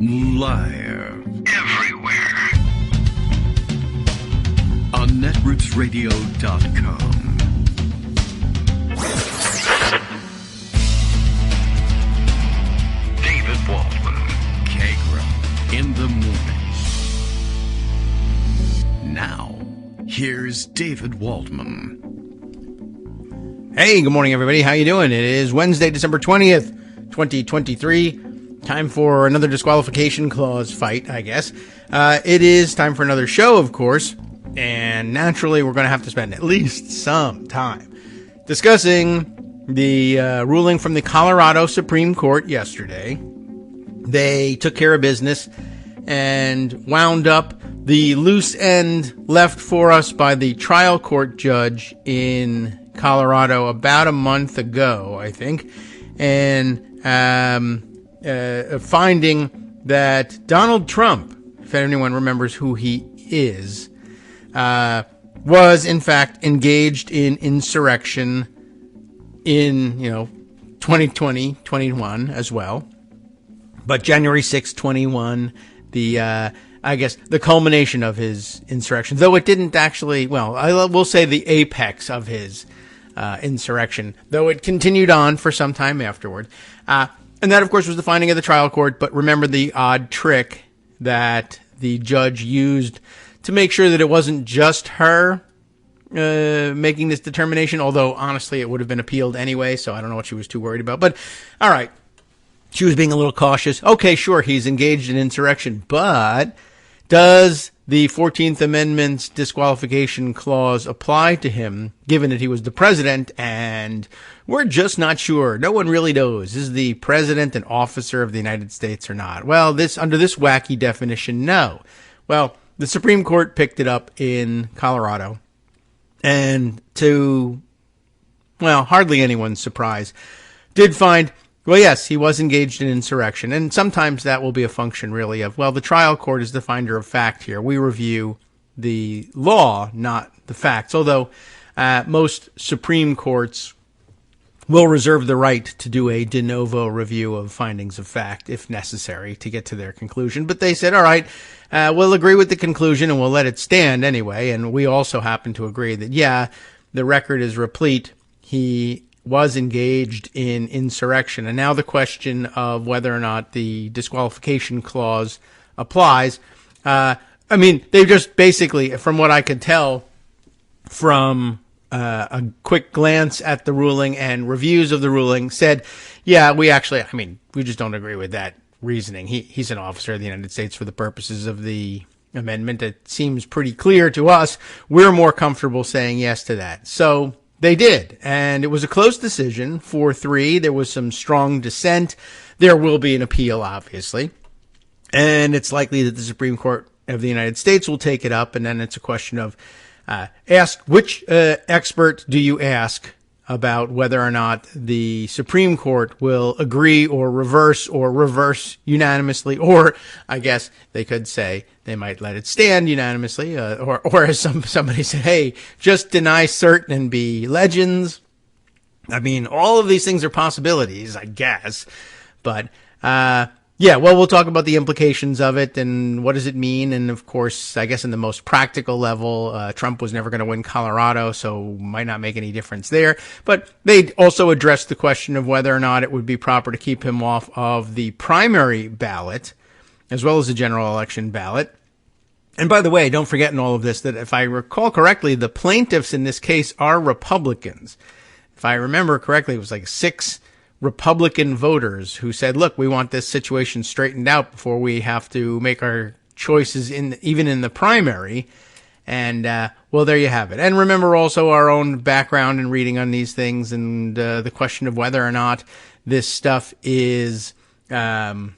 Live. Everywhere. On netrootsradio.com. David Waldman. Kagro. In the morning. Now, here's David Waldman. Hey, good morning, everybody. How you doing? It is Wednesday, December 20th, 2023. Time for another disqualification clause fight, I guess. It is time for another show, of course. And naturally, we're going to have to spend at least some time discussing the ruling from the Colorado Supreme Court yesterday. They took care of business and wound up the loose end left for us by the trial court judge in Colorado about a month ago, I think, and finding that Donald Trump, if anyone remembers who he is, was in fact engaged in insurrection in 2020, 21 as well. But January 6, 21, I guess the culmination of his insurrection, though it didn't actually, we'll say the apex of his insurrection, though it continued on for some time afterward. And that, of course, was the finding of the trial court. But remember the odd trick that the judge used to make sure that it wasn't just her making this determination, although, honestly, it would have been appealed anyway, so I don't know what she was too worried about. But, all right, she was being a little cautious. Okay, sure, he's engaged in insurrection, but does the 14th Amendment's disqualification clause apply to him, given that he was the president? And we're just not sure. No one really knows. Is the president an officer of the United States or not? Well, under this wacky definition, no. Well, the Supreme Court picked it up in Colorado, and to, hardly anyone's surprise, did find, yes, he was engaged in insurrection. And sometimes that will be a function, really, of, the trial court is the finder of fact here. We review the law, not the facts. Although most Supreme Courts will reserve the right to do a de novo review of findings of fact, if necessary, to get to their conclusion. But they said, all right, we'll agree with the conclusion and we'll let it stand anyway. And we also happen to agree that, the record is replete. He was engaged in insurrection. And now the question of whether or not the disqualification clause applies. They've just basically, from what I could tell from a quick glance at the ruling and reviews of the ruling, said, we just don't agree with that reasoning. He's an officer of the United States for the purposes of the amendment. It seems pretty clear to us. We're more comfortable saying yes to that. So they did, and it was a close decision, 4-3. There was some strong dissent. There will be an appeal, obviously, and it's likely that the Supreme Court of the United States will take it up, and then it's a question of ask which expert do you ask about whether or not the Supreme Court will agree or reverse unanimously, or I guess they could say they might let it stand unanimously, or as somebody said, hey, just deny cert and be legends. All of these things are possibilities, I guess, but we'll talk about the implications of it and what does it mean. And of course, I guess in the most practical level, Trump was never going to win Colorado, so might not make any difference there. But they also addressed the question of whether or not it would be proper to keep him off of the primary ballot, as well as the general election ballot. And by the way, don't forget in all of this that if I recall correctly, the plaintiffs in this case are Republicans. If I remember correctly, it was like 6 Republican voters who said, look, we want this situation straightened out before we have to make our choices even in the primary. And, there you have it. And remember also our own background and reading on these things and the question of whether or not this stuff is, whether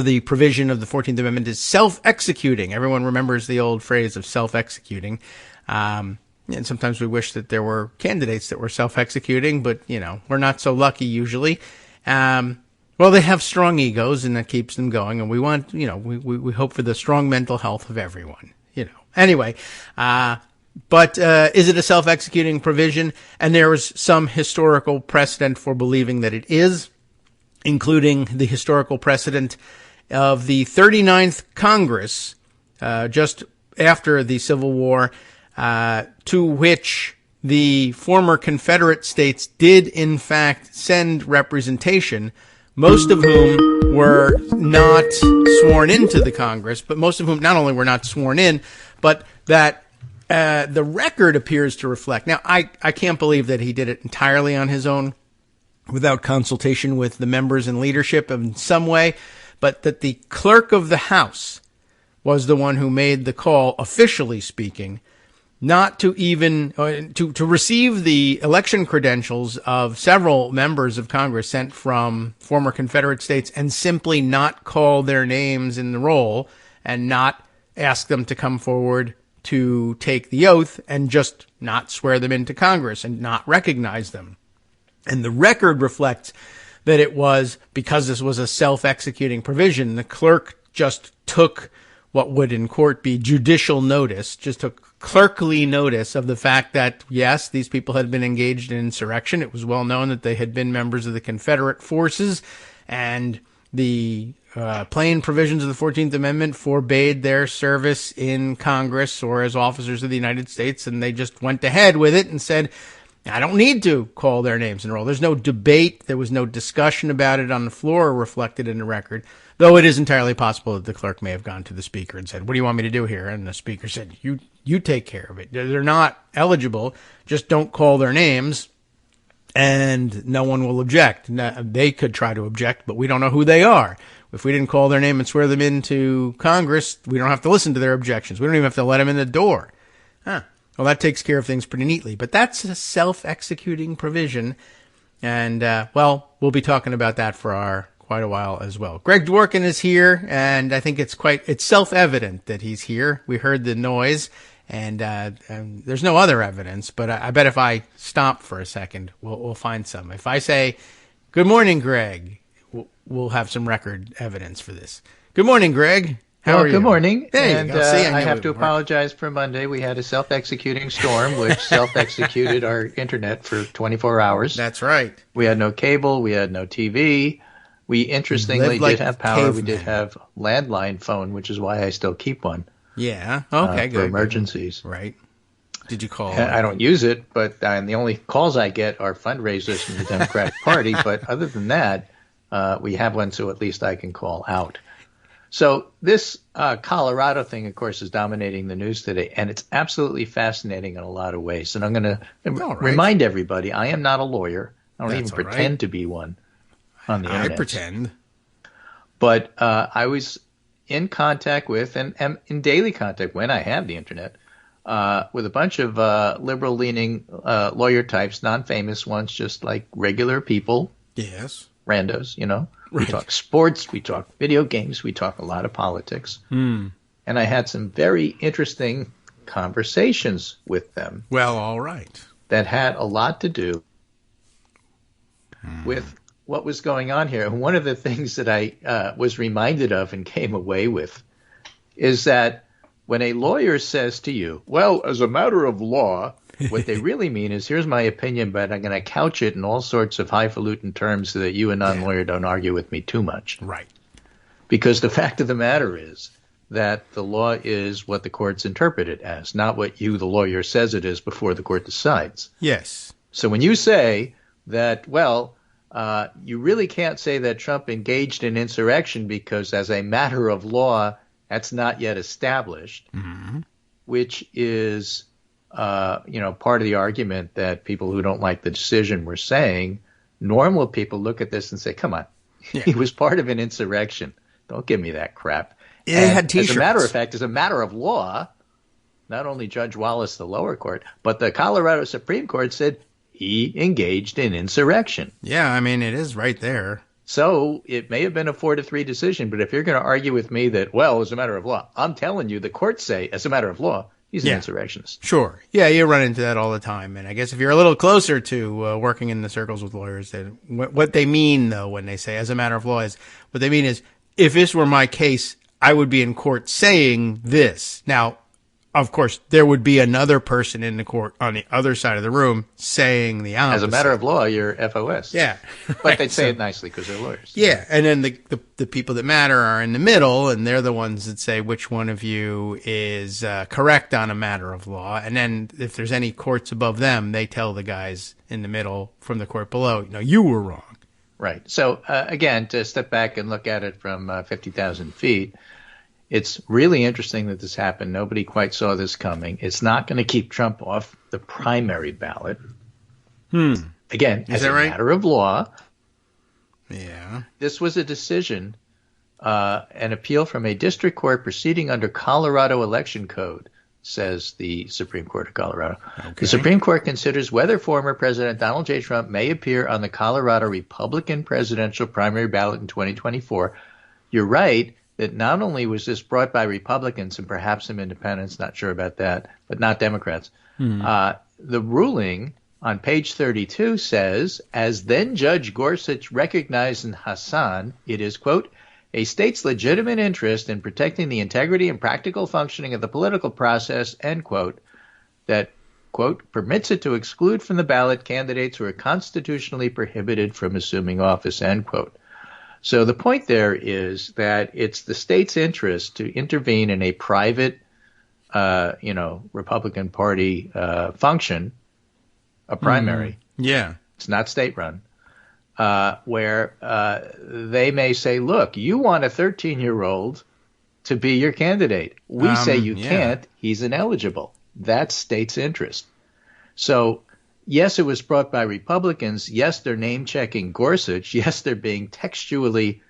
the provision of the 14th Amendment is self-executing. Everyone remembers the old phrase of self-executing. And sometimes we wish that there were candidates that were self-executing, but, we're not so lucky usually. They have strong egos and that keeps them going. And we want, we hope for the strong mental health of everyone, Anyway, but is it a self-executing provision? And there was some historical precedent for believing that it is, including the historical precedent of the 39th Congress, just after the Civil War, to which the former Confederate states did in fact send representation, most of whom were not sworn into the Congress, but most of whom not only were not sworn in, but that the record appears to reflect. Now, I can't believe that he did it entirely on his own without consultation with the members and leadership in some way, but that the clerk of the House was the one who made the call, officially speaking, not to even to receive the election credentials of several members of Congress sent from former Confederate states and simply not call their names in the roll and not ask them to come forward to take the oath and just not swear them into Congress and not recognize them. And the record reflects that it was because this was a self-executing provision. The clerk just took what would in court be judicial notice, just took clerkly notice of the fact that, yes, these people had been engaged in insurrection. It was well known that they had been members of the Confederate forces, and the plain provisions of the 14th Amendment forbade their service in Congress or as officers of the United States, and they just went ahead with it and said, I don't need to call their names in a roll. There's no debate. There was no discussion about it on the floor reflected in the record, though it is entirely possible that the clerk may have gone to the speaker and said, what do you want me to do here? And the speaker said, you take care of it. They're not eligible. Just don't call their names, and no one will object. Now, they could try to object, but we don't know who they are. If we didn't call their name and swear them into Congress, we don't have to listen to their objections. We don't even have to let them in the door. Well, that takes care of things pretty neatly. But that's a self-executing provision. And, well, we'll be talking about that for quite a while as well. Greg Dworkin is here, and I think it's self-evident that he's here. We heard the noise, and there's no other evidence, but I bet if I stop for a second, we'll find some. If I say, good morning, Greg, we'll have some record evidence for this. Good morning, Greg. How are you? Good morning. There you go. See, I have to apologize for Monday. We had a self-executing storm, which self-executed our internet for 24 hours. That's right. We had no cable. We had no TV. We interestingly did have power. Cavemen. We did have landline phone, which is why I still keep one. Yeah. Okay, good. For emergencies. Right. Did you call? I don't use it, but the only calls I get are fundraisers from the Democratic Party. But other than that, we have one, so at least I can call out. So this Colorado thing, of course, is dominating the news today, and it's absolutely fascinating in a lot of ways. And I'm going to remind everybody, I am not a lawyer. I don't even pretend to be one on the internet. I pretend. But I was in contact with, and am in daily contact when I have the internet, with a bunch of liberal-leaning lawyer types, non-famous ones, just like regular people. Yes. Randos, you know. Right. We talk sports, we talk video games, we talk a lot of politics. And I had some very interesting conversations with them. Well, all right. That had a lot to do with what was going on here. And one of the things that I was reminded of and came away with is that when a lawyer says to you, well, as a matter of law, what they really mean is, here's my opinion, but I'm going to couch it in all sorts of highfalutin terms so that you, a non-lawyer, don't argue with me too much. Right. Because the fact of the matter is that the law is what the courts interpret it as, not what you, the lawyer, says it is before the court decides. Yes. So when you say that, well, you really can't say that Trump engaged in insurrection because as a matter of law, that's not yet established, which is part of the argument that people who don't like the decision were saying. Normal people look at this and say, come on, he was part of an insurrection. Don't give me that crap. It had T-shirts. As a matter of fact, as a matter of law, not only Judge Wallace, the lower court, but the Colorado Supreme Court said he engaged in insurrection. Yeah, I mean, it is right there. So it may have been a 4-3 decision, but if you're going to argue with me that, well, as a matter of law, I'm telling you, the courts say, as a matter of law, he's an insurrectionist. Sure. Yeah, you run into that all the time. And I guess if you're a little closer to working in the circles with lawyers, that what they mean, though, when they say as a matter of law is, what they mean is, if this were my case, I would be in court saying this. Now, of course, there would be another person in the court on the other side of the room saying the opposite. As a matter of law, you're FOS. Yeah. But they'd say it nicely because they're lawyers. Yeah, and then the people that matter are in the middle, and they're the ones that say which one of you is correct on a matter of law. And then if there's any courts above them, they tell the guys in the middle from the court below, you were wrong. Right. So, again, to step back and look at it from 50,000 feet, it's really interesting that this happened. Nobody quite saw this coming. It's not going to keep Trump off the primary ballot. Again, as a matter of law. Yeah. This was a decision, an appeal from a district court proceeding under Colorado Election Code, says the Supreme Court of Colorado. Okay. The Supreme Court considers whether former President Donald J. Trump may appear on the Colorado Republican presidential primary ballot in 2024. You're right that not only was this brought by Republicans and perhaps some independents, not sure about that, but not Democrats. The ruling on page 32 says, as then Judge Gorsuch recognized in Hassan, it is, quote, a state's legitimate interest in protecting the integrity and practical functioning of the political process, end quote, that, quote, permits it to exclude from the ballot candidates who are constitutionally prohibited from assuming office, end quote. So the point there is that it's the state's interest to intervene in a private, Republican Party function, a primary. Yeah. It's not state-run, where they may say, look, you want a 13-year-old to be your candidate. We say you can't. He's ineligible. That's state's interest. So yes, it was brought by Republicans. Yes, they're name-checking Gorsuch. Yes, they're being textually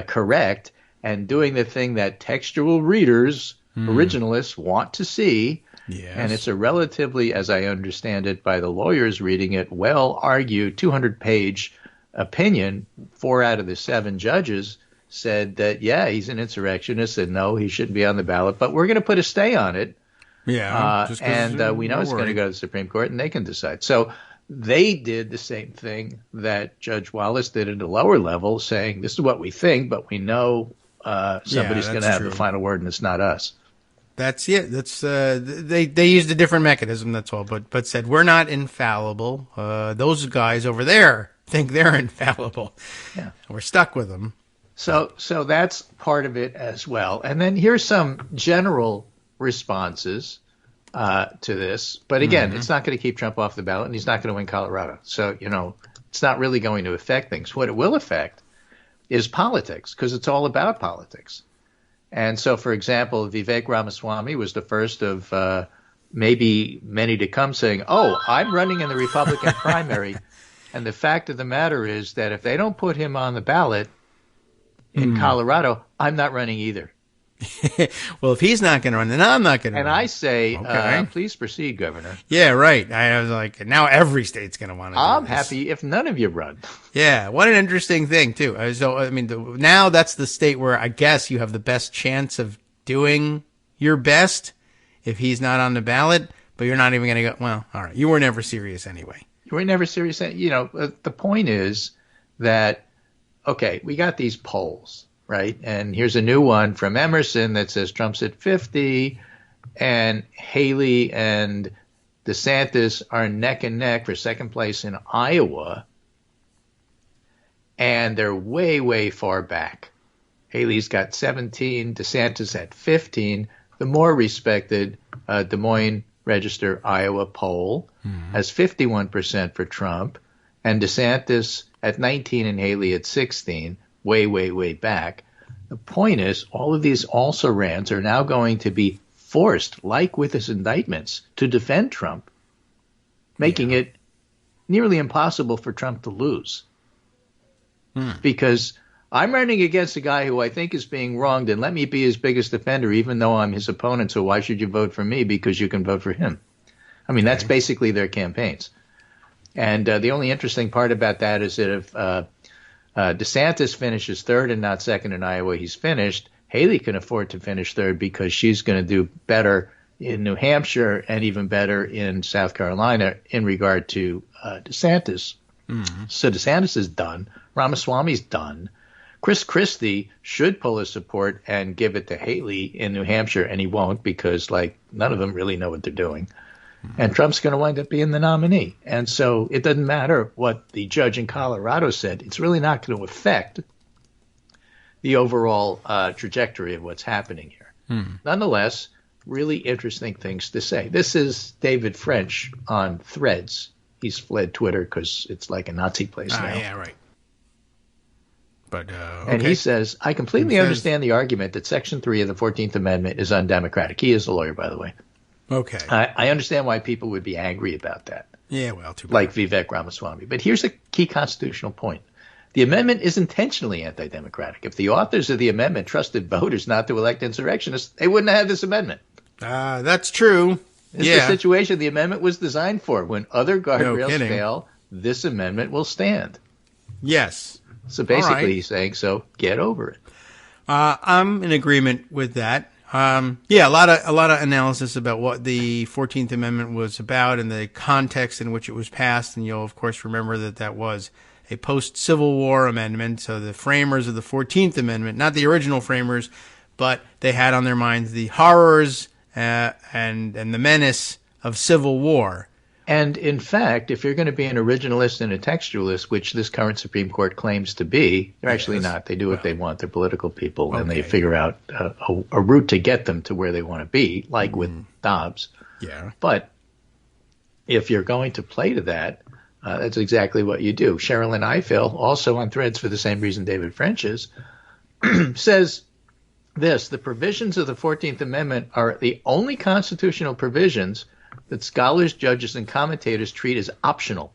correct and doing the thing that textual readers, originalists, want to see. Yes. And it's a relatively, as I understand it, by the lawyers reading it, well-argued 200-page opinion. 4 out of the 7 judges said that, yeah, he's an insurrectionist, and no, he shouldn't be on the ballot. But we're going to put a stay on it. Yeah, and we know it's going to go to the Supreme Court, and they can decide. So they did the same thing that Judge Wallace did at a lower level, saying this is what we think, but we know somebody's going to have the final word, and it's not us. That's it. That's they used a different mechanism. That's all. But said we're not infallible. Those guys over there think they're infallible. Yeah, we're stuck with them. So that's part of it as well. And then here's some general responses to this. But again, it's not going to keep Trump off the ballot, and he's not going to win Colorado. So, it's not really going to affect things. What it will affect is politics, because it's all about politics. And so, for example, Vivek Ramaswamy was the first of maybe many to come saying, oh, I'm running in the Republican primary. And the fact of the matter is that if they don't put him on the ballot in Colorado, I'm not running either. Well, if he's not going to run, then I'm not going to run. And I say, please proceed, Governor. Yeah, right. I was like, now every state's going to want to do I'm this. happy if none of you run. Yeah, what an interesting thing, too. So, I mean, now that's the state where I guess you have the best chance of doing your best if he's not on the ballot, but you're not even going to go, well, all right, you were never serious anyway. You were never serious. The point is that, okay, we got these polls. Right. And here's a new one from Emerson that says Trump's at 50 and Haley and DeSantis are neck and neck for second place in Iowa. And they're way, way far back. Haley's got 17, DeSantis at 15. The more respected Des Moines Register Iowa poll has 51% for Trump, and DeSantis at 19 and Haley at 16. Way, way, way back. The point is, all of these also-rans are now going to be forced, like with his indictments, to defend Trump, making it nearly impossible for Trump to lose. Because I'm running against a guy who I think is being wronged, and let me be his biggest defender, even though I'm his opponent, so why should you vote for me? Because you can vote for him. I mean, that's basically their campaigns. And the only interesting part about that is that if DeSantis finishes third and not second in Iowa, he's finished. Haley can afford to finish third because she's going to do better in New Hampshire and even better in South Carolina in regard to DeSantis. So DeSantis is done. Ramaswamy's done. Chris Christie should pull his support and give it to Haley in New Hampshire, and he won't because, none of them really know what they're doing. And Trump's going to wind up being the nominee. And so it doesn't matter what the judge in Colorado said. It's really not going to affect the overall trajectory of what's happening here. Nonetheless, really interesting things to say. This is David French on Threads. He's fled Twitter because it's like a Nazi place now. Yeah, right. But okay. And he says, I completely understand the argument that Section 3 of the 14th Amendment is undemocratic. He is a lawyer, by the way. Okay. I understand why people would be angry about that. Yeah, well, too bad. Like Vivek Ramaswamy. But here's a key constitutional point. The amendment is intentionally anti-democratic. If the authors of the amendment trusted voters not to elect insurrectionists, they wouldn't have had this amendment. That's true. It's the situation the amendment was designed for. When other guardrails fail, this amendment will stand. Yes. So basically he's saying, so get over it. I'm in agreement with that. A lot of analysis about what the 14th Amendment was about and the context in which it was passed. And you'll, of course, remember that was a post-Civil War amendment. So the framers of the 14th Amendment, not the original framers, but they had on their minds the horrors and the menace of Civil War. And in fact, if you're going to be an originalist and a textualist, which this current Supreme Court claims to be, they're actually not. They do what they want. They're political people, and they figure out a route to get them to where they want to be, like with Dobbs. Yeah. But if you're going to play to that, that's exactly what you do. Sherilyn Ifill, also on Threads for the same reason David French is, says this: the provisions of the 14th Amendment are the only constitutional provisions that scholars, judges, and commentators treat as optional.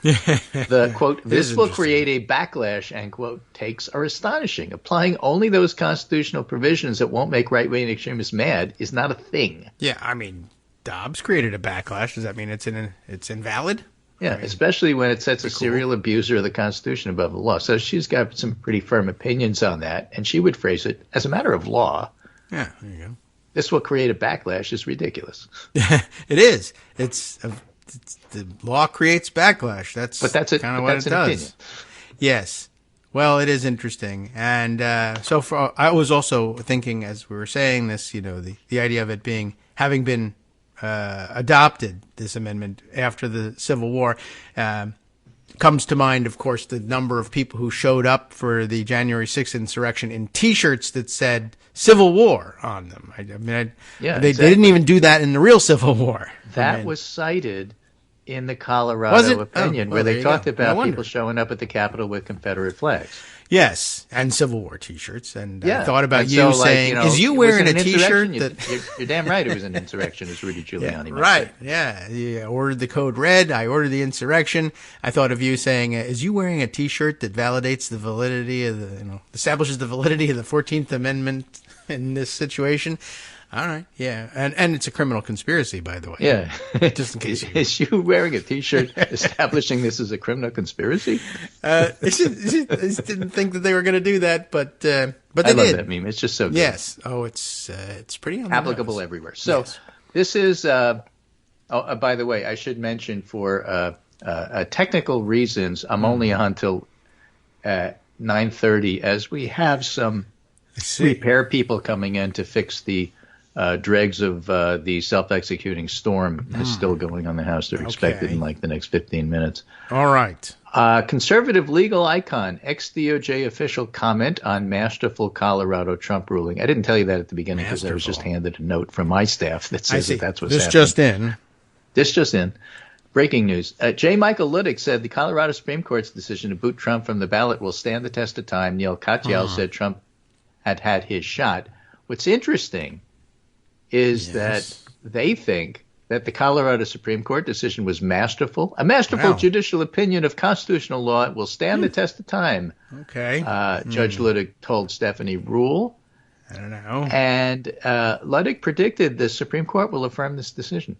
The, quote, this will create a backlash, end quote, takes are astonishing. Applying only those constitutional provisions that won't make right-wing extremists mad is not a thing. Yeah, I mean, Dobbs created a backlash. Does that mean it's invalid? Yeah, especially when it sets a serial abuser of the Constitution above the law. So she's got some pretty firm opinions on that, and she would phrase it as a matter of law. Yeah, there you go. This will create a backlash is ridiculous. It is. It's the law creates backlash. That's kind of what it does. Opinion. Yes. Well, it is interesting. And I was also thinking, as we were saying this, the idea of it having been adopted, this amendment, after the Civil War, comes to mind, of course, the number of people who showed up for the January 6th insurrection in T-shirts that said Civil War on them. They didn't even do that in the real Civil War. That was cited in the Colorado opinion, where they talked about people showing up at the Capitol with Confederate flags. Yes, and Civil War T-shirts. And I thought about you saying, is you wearing a T-shirt? You're damn right it was an insurrection, as Rudy Giuliani might right, say. Yeah. You ordered the code red. I ordered the insurrection. I thought of you saying, is you wearing a T-shirt that validates the validity of establishes the validity of the 14th Amendment in this situation? All right, yeah, and it's a criminal conspiracy, by the way. Yeah, just in case. Is you wearing a T-shirt establishing this as a criminal conspiracy? I didn't think that they were going to do that, but they did. I love that meme. It's just so good. Yes. Oh, it's pretty on the applicable nose. Everywhere. So this is. By the way, I should mention for technical reasons, I'm only on till 9:30, as we have some repair people coming in to fix the dregs of the self-executing storm is still going on the house. They're expected in the next 15 minutes. All right. Conservative legal icon, ex-DOJ official comment on masterful Colorado Trump ruling. I didn't tell you that at the beginning because I was just handed a note from my staff that says that's what's happening. This just in. Breaking news. J. Michael Luttig said the Colorado Supreme Court's decision to boot Trump from the ballot will stand the test of time. Neil Katyal said Trump had his shot. What's interesting is that they think that the Colorado Supreme Court decision was masterful. A masterful judicial opinion of constitutional law will stand the test of time. Okay. Judge Luttig told Stephanie Rule. I don't know. And Luttig predicted the Supreme Court will affirm this decision.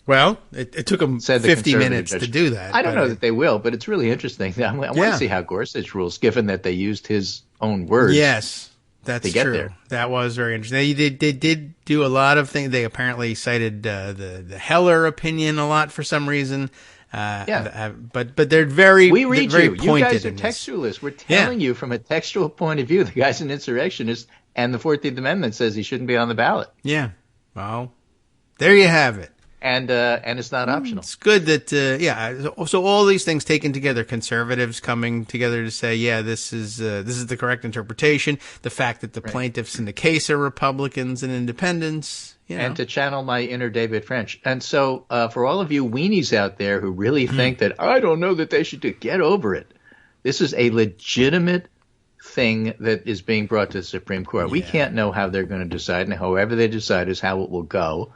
Well, it took them 50 minutes to do that. I don't know that they will, but it's really interesting. I want to see how Gorsuch rules, given that they used his own words. Yes. That's true. There. That was very interesting. They did do a lot of things. They apparently cited the Heller opinion a lot for some reason. But they're very we read very you. You guys are in this. textualists. We're telling you from a textual point of view. The guy's an insurrectionist, and the 14th Amendment says he shouldn't be on the ballot. Yeah. Well, there you have it. And it's not optional. It's good that So all these things taken together, conservatives coming together to say, this is the correct interpretation. The fact that the plaintiffs in the case are Republicans and independents, and to channel my inner David French. And so for all of you weenies out there who really think that I don't know that they should get over it, this is a legitimate thing that is being brought to the Supreme Court. We can't know how they're going to decide, and however they decide is how it will go.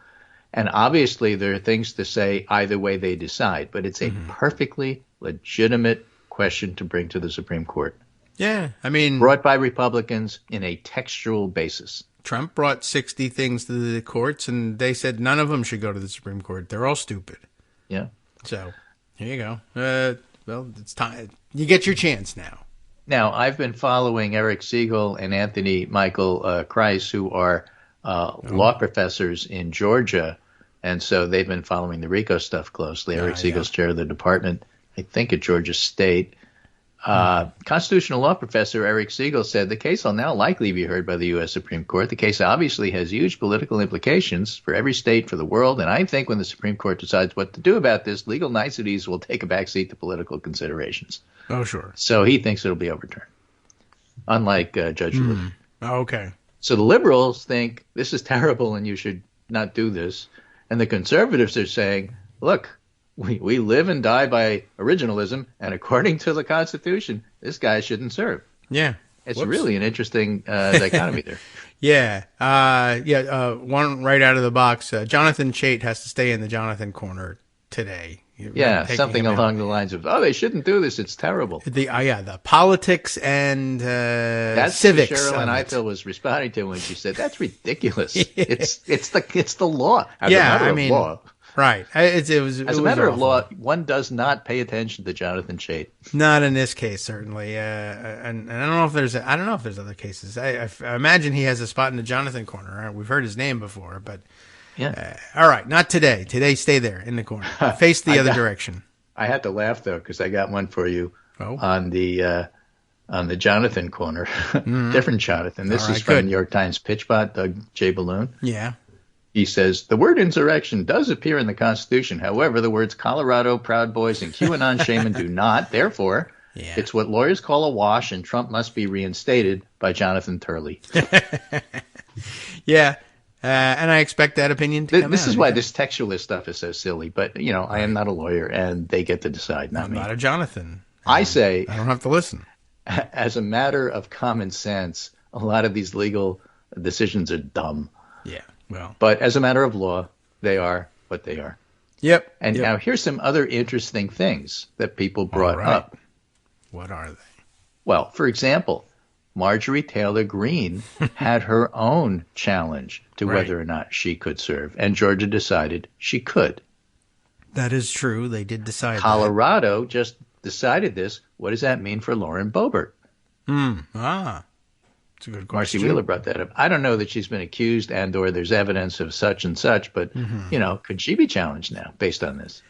And obviously, there are things to say either way they decide, but it's a perfectly legitimate question to bring to the Supreme Court. Yeah, I mean, brought by Republicans in a textual basis. Trump brought 60 things to the courts, and they said none of them should go to the Supreme Court. They're all stupid. Yeah. So here you go. Well, it's time. You get your chance now. Now, I've been following Eric Siegel and Anthony Michael Kreis, who are law professors in Georgia, and so they've been following the RICO stuff closely. Eric Siegel's chair of the department, I think, at Georgia State. Constitutional law professor Eric Siegel said the case will now likely be heard by the U.S. Supreme Court. The case obviously has huge political implications for every state, for the world, and I think when the Supreme Court decides what to do about this, legal niceties will take a backseat to political considerations. Oh, sure. So he thinks it'll be overturned, unlike Judge Levy. Oh, okay. So the liberals think this is terrible and you should not do this. And the conservatives are saying, look, we live and die by originalism, and according to the Constitution, this guy shouldn't serve. Yeah. It's really an interesting dichotomy there. One right out of the box. Jonathan Chait has to stay in the Jonathan corner today. Something along the lines of, they shouldn't do this. It's terrible. The politics and that's civics. That's what Cheryl Eifel was responding to when she said, that's ridiculous. It's the law. As a matter of law. Right. As a matter of law, one does not pay attention to Jonathan Chait. Not in this case, certainly. And I don't know if there's other cases. I imagine he has a spot in the Jonathan corner. We've heard his name before, but all right, not today. Today, stay there in the corner. Face the other direction. I had to laugh though because I got one for you on the Jonathan corner. Different Jonathan. This is from New York Times pitchbot Doug J. Balloon. Yeah. He says, the word insurrection does appear in the Constitution. However, the words Colorado, Proud Boys, and QAnon shaman do not. Therefore, it's what lawyers call a wash, and Trump must be reinstated by Jonathan Turley. And I expect that opinion to come out. This is why this textualist stuff is so silly. But, I am not a lawyer, and they get to decide, not me. I'm not a Jonathan. I say, I don't have to listen. As a matter of common sense, a lot of these legal decisions are dumb. Yeah. Well, but as a matter of law, they are what they are. Yep. And now here's some other interesting things that people brought up. What are they? Well, for example, Marjorie Taylor Greene had her own challenge to whether or not she could serve, and Georgia decided she could. That is true. They did decide Colorado just decided this. What does that mean for Lauren Boebert? It's a good question. Marcy Wheeler brought that up. I don't know that she's been accused and or there's evidence of such and such, but, could she be challenged now based on this?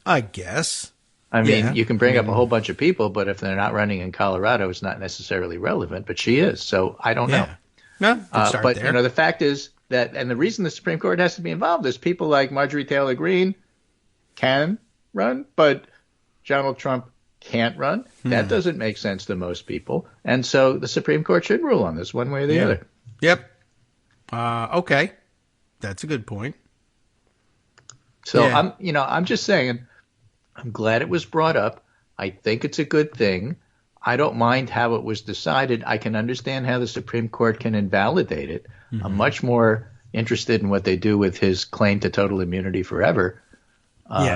I guess. I mean, you can bring up a whole bunch of people, but if they're not running in Colorado, it's not necessarily relevant, but she is. So I don't know. No, but, there. The fact is that, and the reason the Supreme Court has to be involved is people like Marjorie Taylor Greene can run, but Donald Trump can't run. That doesn't make sense to most people. And so the Supreme Court should rule on this one way or the other. Yep. Okay. That's a good point. So I'm just saying, I'm glad it was brought up. I think it's a good thing. I don't mind how it was decided. I can understand how the Supreme Court can invalidate it. I'm much more interested in what they do with his claim to total immunity forever.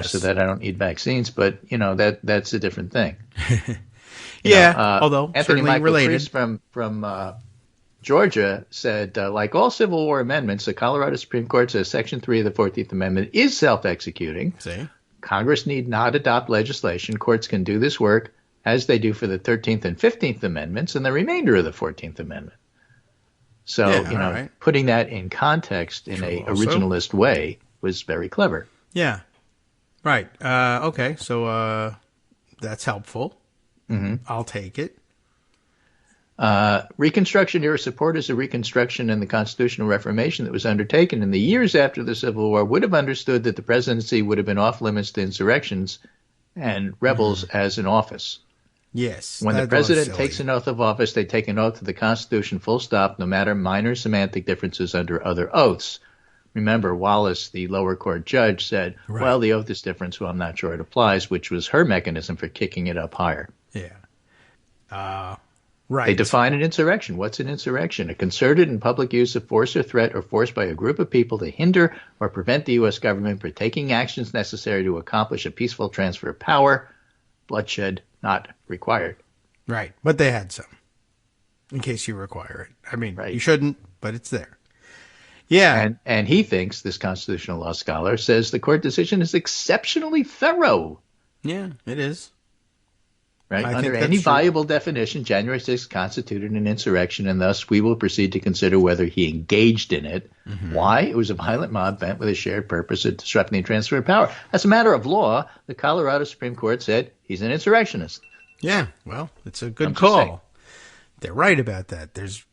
So that I don't need vaccines, but that's a different thing. Although Anthony certainly Michael related. from Georgia said, like all Civil War amendments, the Colorado Supreme Court says Section 3 of the 14th Amendment is self-executing. See? Congress need not adopt legislation. Courts can do this work as they do for the 13th and 15th Amendments and the remainder of the 14th Amendment. So, putting that in context in a originalist way was very clever. Yeah. Right. Okay. So that's helpful. Mm-hmm. I'll take it. Reconstruction era supporters of Reconstruction and the constitutional reformation that was undertaken in the years after the Civil War would have understood that the presidency would have been off limits to insurrections and rebels as an office. Yes. When the president takes an oath of office, they take an oath to the Constitution, full stop, no matter minor semantic differences under other oaths. Remember, Wallace, the lower court judge, said, well, the oath is different, so I'm not sure it applies, which was her mechanism for kicking it up higher. Yeah. Right. They define an insurrection. What's an insurrection? A concerted and public use of force or threat or force by a group of people to hinder or prevent the U.S. government from taking actions necessary to accomplish a peaceful transfer of power. Bloodshed not required. Right. But they had some, in case you require it. I mean, you shouldn't, but it's there. Yeah. And he thinks, this constitutional law scholar, says the court decision is exceptionally thorough. Yeah, it is. Right. Under any viable definition, January 6th constituted an insurrection, and thus we will proceed to consider whether he engaged in it. Mm-hmm. Why? It was a violent mob bent with a shared purpose of disrupting the transfer of power. As a matter of law, the Colorado Supreme Court said he's an insurrectionist. Yeah, well, it's a good call. They're right about that. There's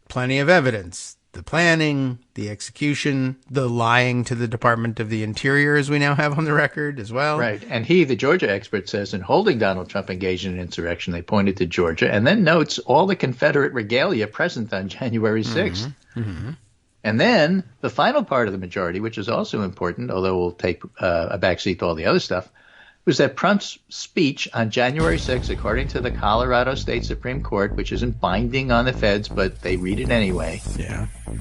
plenty of evidence. The planning, the execution, the lying to the Department of the Interior, as we now have on the record as well. Right. And he, the Georgia expert, says in holding Donald Trump engaged in an insurrection, they pointed to Georgia, and then notes all the Confederate regalia present on January 6th. Mm-hmm. Mm-hmm. And then the final part of the majority, which is also important, although we'll take a backseat to all the other stuff, was that Trump's speech on January 6th, according to the Colorado State Supreme Court, which isn't binding on the feds, but they read it anyway,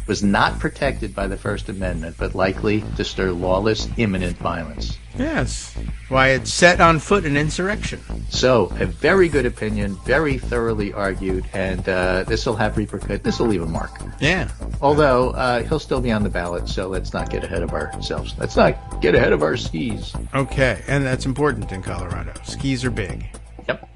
was not protected by the First Amendment, but likely to stir lawless, imminent violence. Yes. Why, it's set on foot an insurrection. So, a very good opinion, very thoroughly argued, and this will have repercussions. This will leave a mark. Yeah. Although, he'll still be on the ballot, so let's not get ahead of ourselves. Let's not get ahead of our skis. Okay, and that's important in Colorado. Skis are big. Yep.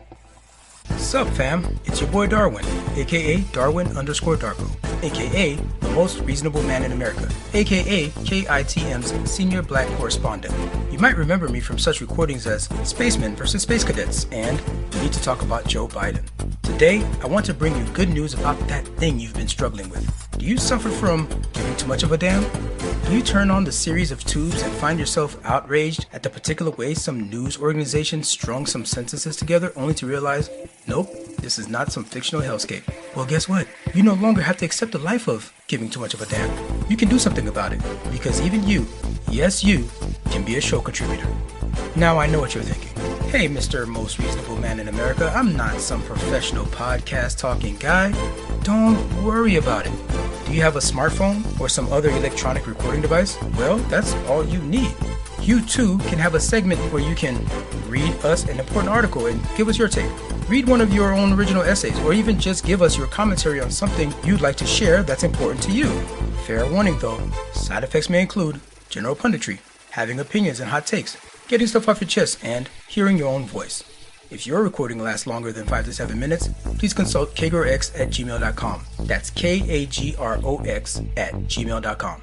Sup, fam? It's your boy Darwin, a.k.a. Darwin_Darko, a.k.a. the most reasonable man in America, a.k.a. KITM's senior black correspondent. You might remember me from such recordings as Spacemen vs. Space Cadets and We Need to Talk About Joe Biden. Today, I want to bring you good news about that thing you've been struggling with. Do you suffer from giving too much of a damn? Do you turn on the series of tubes and find yourself outraged at the particular way some news organization strung some sentences together only to realize, nope, this is not some fictional hellscape? Well, guess what? You no longer have to accept the life of giving too much of a damn. You can do something about it, because even you, yes you, can be a show contributor. Now I know what you're thinking. Hey, Mr. Most Reasonable Man in America, I'm not some professional podcast talking guy. Don't worry about it. Do you have a smartphone or some other electronic recording device? Well, that's all you need. You too can have a segment where you can read us an important article and give us your take. Read one of your own original essays, or even just give us your commentary on something you'd like to share that's important to you. Fair warning though, side effects may include general punditry, having opinions and hot takes, getting stuff off your chest, and hearing your own voice. If your recording lasts longer than 5 to 7 minutes, please consult kagrox@gmail.com. That's KAGROX@gmail.com.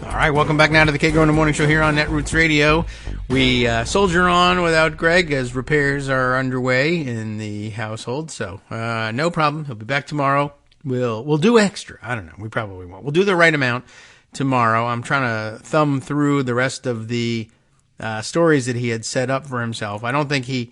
All right, welcome back now to the Kagro in the Morning Show here on Netroots Radio. We soldier on without Greg as repairs are underway in the household, so no problem. He'll be back tomorrow. We'll do extra. I don't know. We probably won't. We'll do the right amount tomorrow. I'm trying to thumb through the rest of the stories that he had set up for himself. I don't think the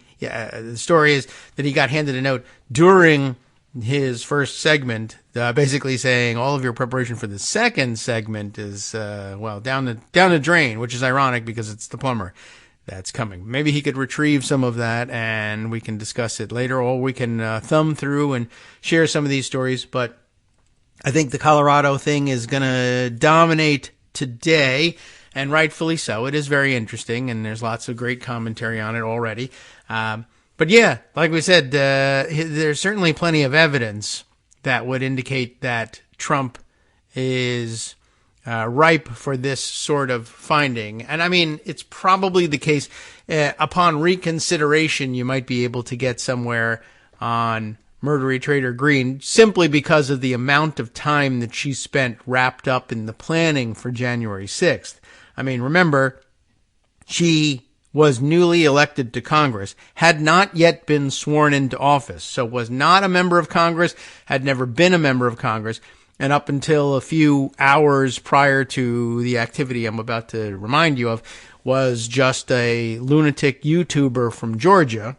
story is that he got handed a note during his first segment, basically saying all of your preparation for the second segment is, down the drain, which is ironic because it's the plumber that's coming. Maybe he could retrieve some of that and we can discuss it later, or we can thumb through and share some of these stories. But I think the Colorado thing is going to dominate today, and rightfully so. It is very interesting, and there's lots of great commentary on it already. But yeah, like we said, there's certainly plenty of evidence that would indicate that Trump is ripe for this sort of finding. And I mean, it's probably the case. Upon reconsideration, you might be able to get somewhere on Murdery Trader Green, simply because of the amount of time that she spent wrapped up in the planning for January 6th. I mean, remember, she was newly elected to Congress, had not yet been sworn into office, so was not a member of Congress, had never been a member of Congress, and up until a few hours prior to the activity I'm about to remind you of, was just a lunatic YouTuber from Georgia.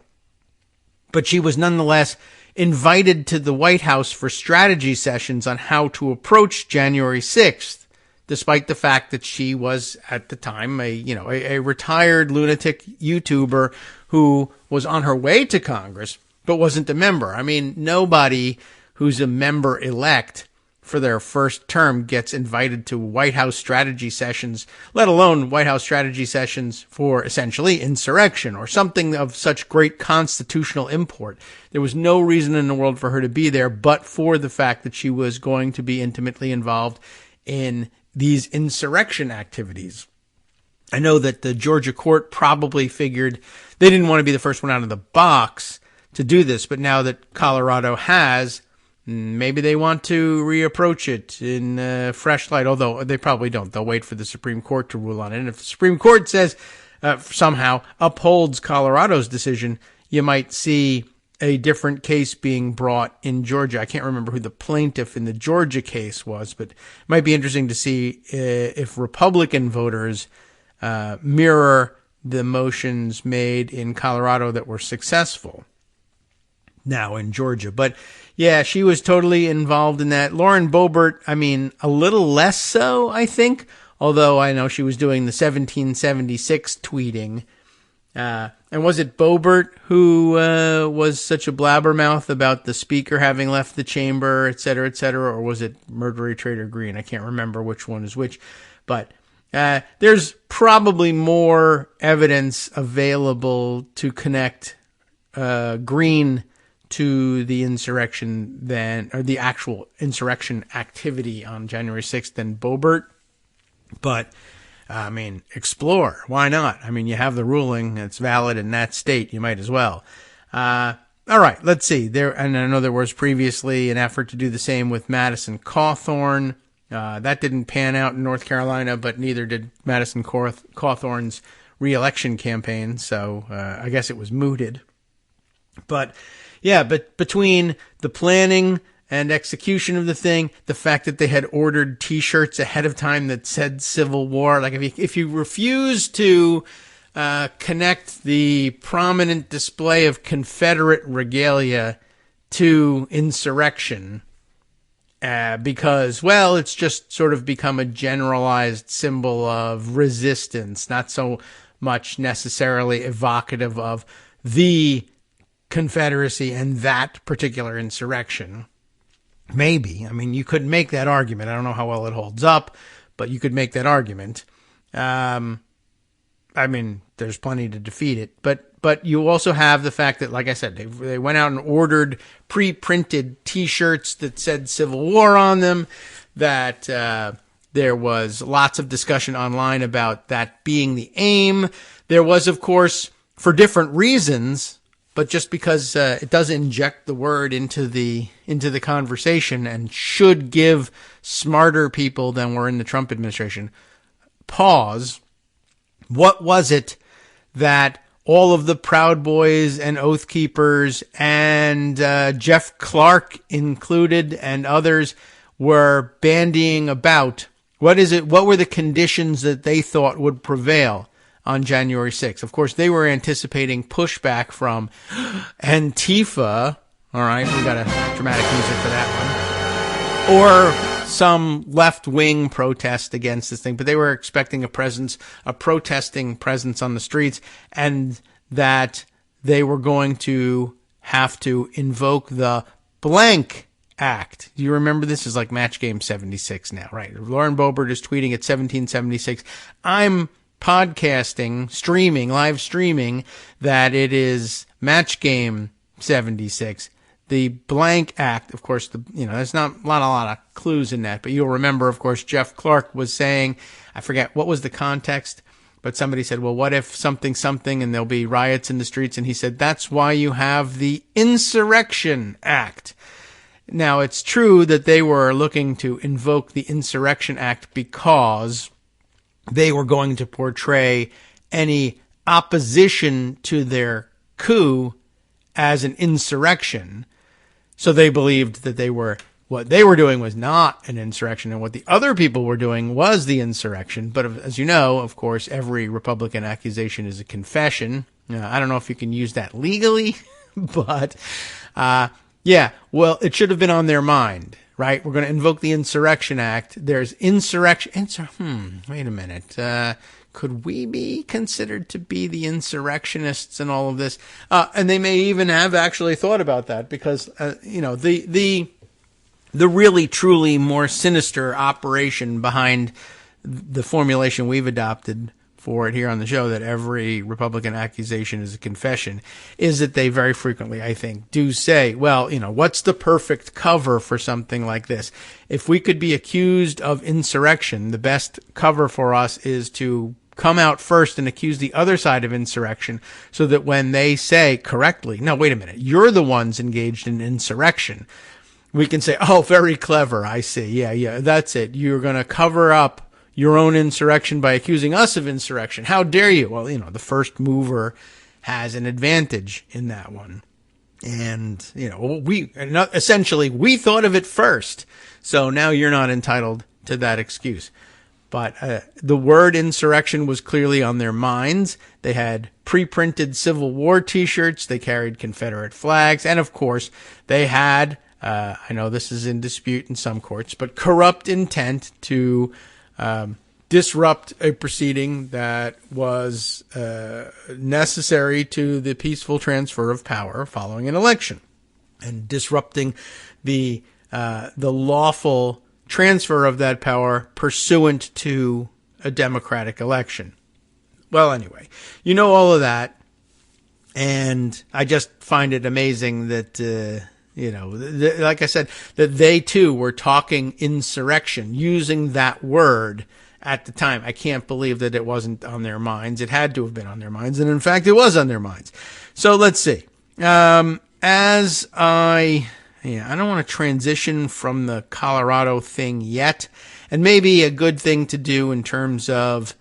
But she was nonetheless invited to the White House for strategy sessions on how to approach January 6th, despite the fact that she was at the time a retired lunatic YouTuber who was on her way to Congress but wasn't a member. I mean, nobody who's a member elect for their first term gets invited to White House strategy sessions, let alone White House strategy sessions for essentially insurrection or something of such great constitutional import. There was no reason in the world for her to be there but for the fact that she was going to be intimately involved in these insurrection activities. I know that the Georgia court probably figured they didn't want to be the first one out of the box to do this, but now that Colorado has, maybe they want to reapproach it in a fresh light, although they probably don't. They'll wait for the Supreme Court to rule on it. And if the Supreme Court says somehow upholds Colorado's decision, you might see a different case being brought in Georgia. I can't remember who the plaintiff in the Georgia case was, but it might be interesting to see if Republican voters mirror the motions made in Colorado that were successful now in Georgia. But yeah, she was totally involved in that. Lauren Boebert, I mean, a little less so, I think, although I know she was doing the 1776 tweeting. And was it Boebert who was such a blabbermouth about the speaker having left the chamber, et cetera, or was it Murdery Trader Green? I can't remember which one is which, but there's probably more evidence available to connect Green to the insurrection or the actual insurrection activity on January 6th than Boebert. But, I mean, explore. Why not? I mean, you have the ruling. It's valid in that state. You might as well. All right, let's see. And I know there was previously an effort to do the same with Madison Cawthorn. That didn't pan out in North Carolina, but neither did Madison Cawthorn's re-election campaign. So I guess it was mooted. But yeah, but between the planning and execution of the thing, the fact that they had ordered T-shirts ahead of time that said Civil War, like if you refuse to connect the prominent display of Confederate regalia to insurrection, because, well, it's just sort of become a generalized symbol of resistance, not so much necessarily evocative of the Confederacy and that particular insurrection. Maybe. I mean, you could make that argument. I don't know how well it holds up, but you could make that argument. I mean, there's plenty to defeat it. But you also have the fact that, like I said, they went out and ordered pre-printed T-shirts that said Civil War on them, that there was lots of discussion online about that being the aim. There was, of course, for different reasons, but just because it does inject the word into the conversation and should give smarter people than were in the Trump administration pause. What was it that all of the Proud Boys and Oath Keepers and Jeff Clark included and others were bandying about? What were the conditions that they thought would prevail on January 6th? Of course, they were anticipating pushback from Antifa. All right, we got a dramatic music for that one. Or some left-wing protest against this thing, but they were expecting a protesting presence on the streets, and that they were going to have to invoke the blank act. Do you remember this? Is like Match Game 76 now, right? Lauren Boebert is tweeting at 1776. I'm podcasting, live streaming, that it is Match Game 76. The blank act, of course, there's not a lot of clues in that, but you'll remember, of course, Jeff Clark was saying, I forget what was the context, But somebody said, well, what if something, and there'll be riots in the streets? And he said, that's why you have the Insurrection Act. Now, it's true that they were looking to invoke the Insurrection Act because they were going to portray any opposition to their coup as an insurrection. So they believed that what they were doing was not an insurrection, and what the other people were doing was the insurrection. But as you know, of course, every Republican accusation is a confession. I don't know if you can use that legally, but yeah, well, it should have been on their mind, right? We're going to invoke the Insurrection Act. There's insurrection. Wait a minute. Could we be considered to be the insurrectionists in all of this? And they may even have actually thought about that because, the really truly more sinister operation behind the formulation we've adopted for it here on the show, that every Republican accusation is a confession, is that they very frequently, I think, do say, well, what's the perfect cover for something like this? If we could be accused of insurrection, the best cover for us is to come out first and accuse the other side of insurrection, so that when they say correctly, no, wait a minute, you're the ones engaged in insurrection, we can say, oh, very clever, I see. Yeah, that's it. You're going to cover up your own insurrection by accusing us of insurrection. How dare you? Well, the first mover has an advantage in that one. And, we thought of it first. So now you're not entitled to that excuse. But the word insurrection was clearly on their minds. They had pre-printed Civil War T-shirts. They carried Confederate flags. And, of course, they had, I know this is in dispute in some courts, but corrupt intent to disrupt a proceeding that was necessary to the peaceful transfer of power following an election, and disrupting the lawful transfer of that power pursuant to a democratic election. Well, anyway, all of that, and I just find it amazing that, like I said, that they too were talking insurrection, using that word at the time. I can't believe that it wasn't on their minds. It had to have been on their minds, and in fact, it was on their minds. So let's see. I don't want to transition from the Colorado thing yet, and maybe a good thing to do in terms of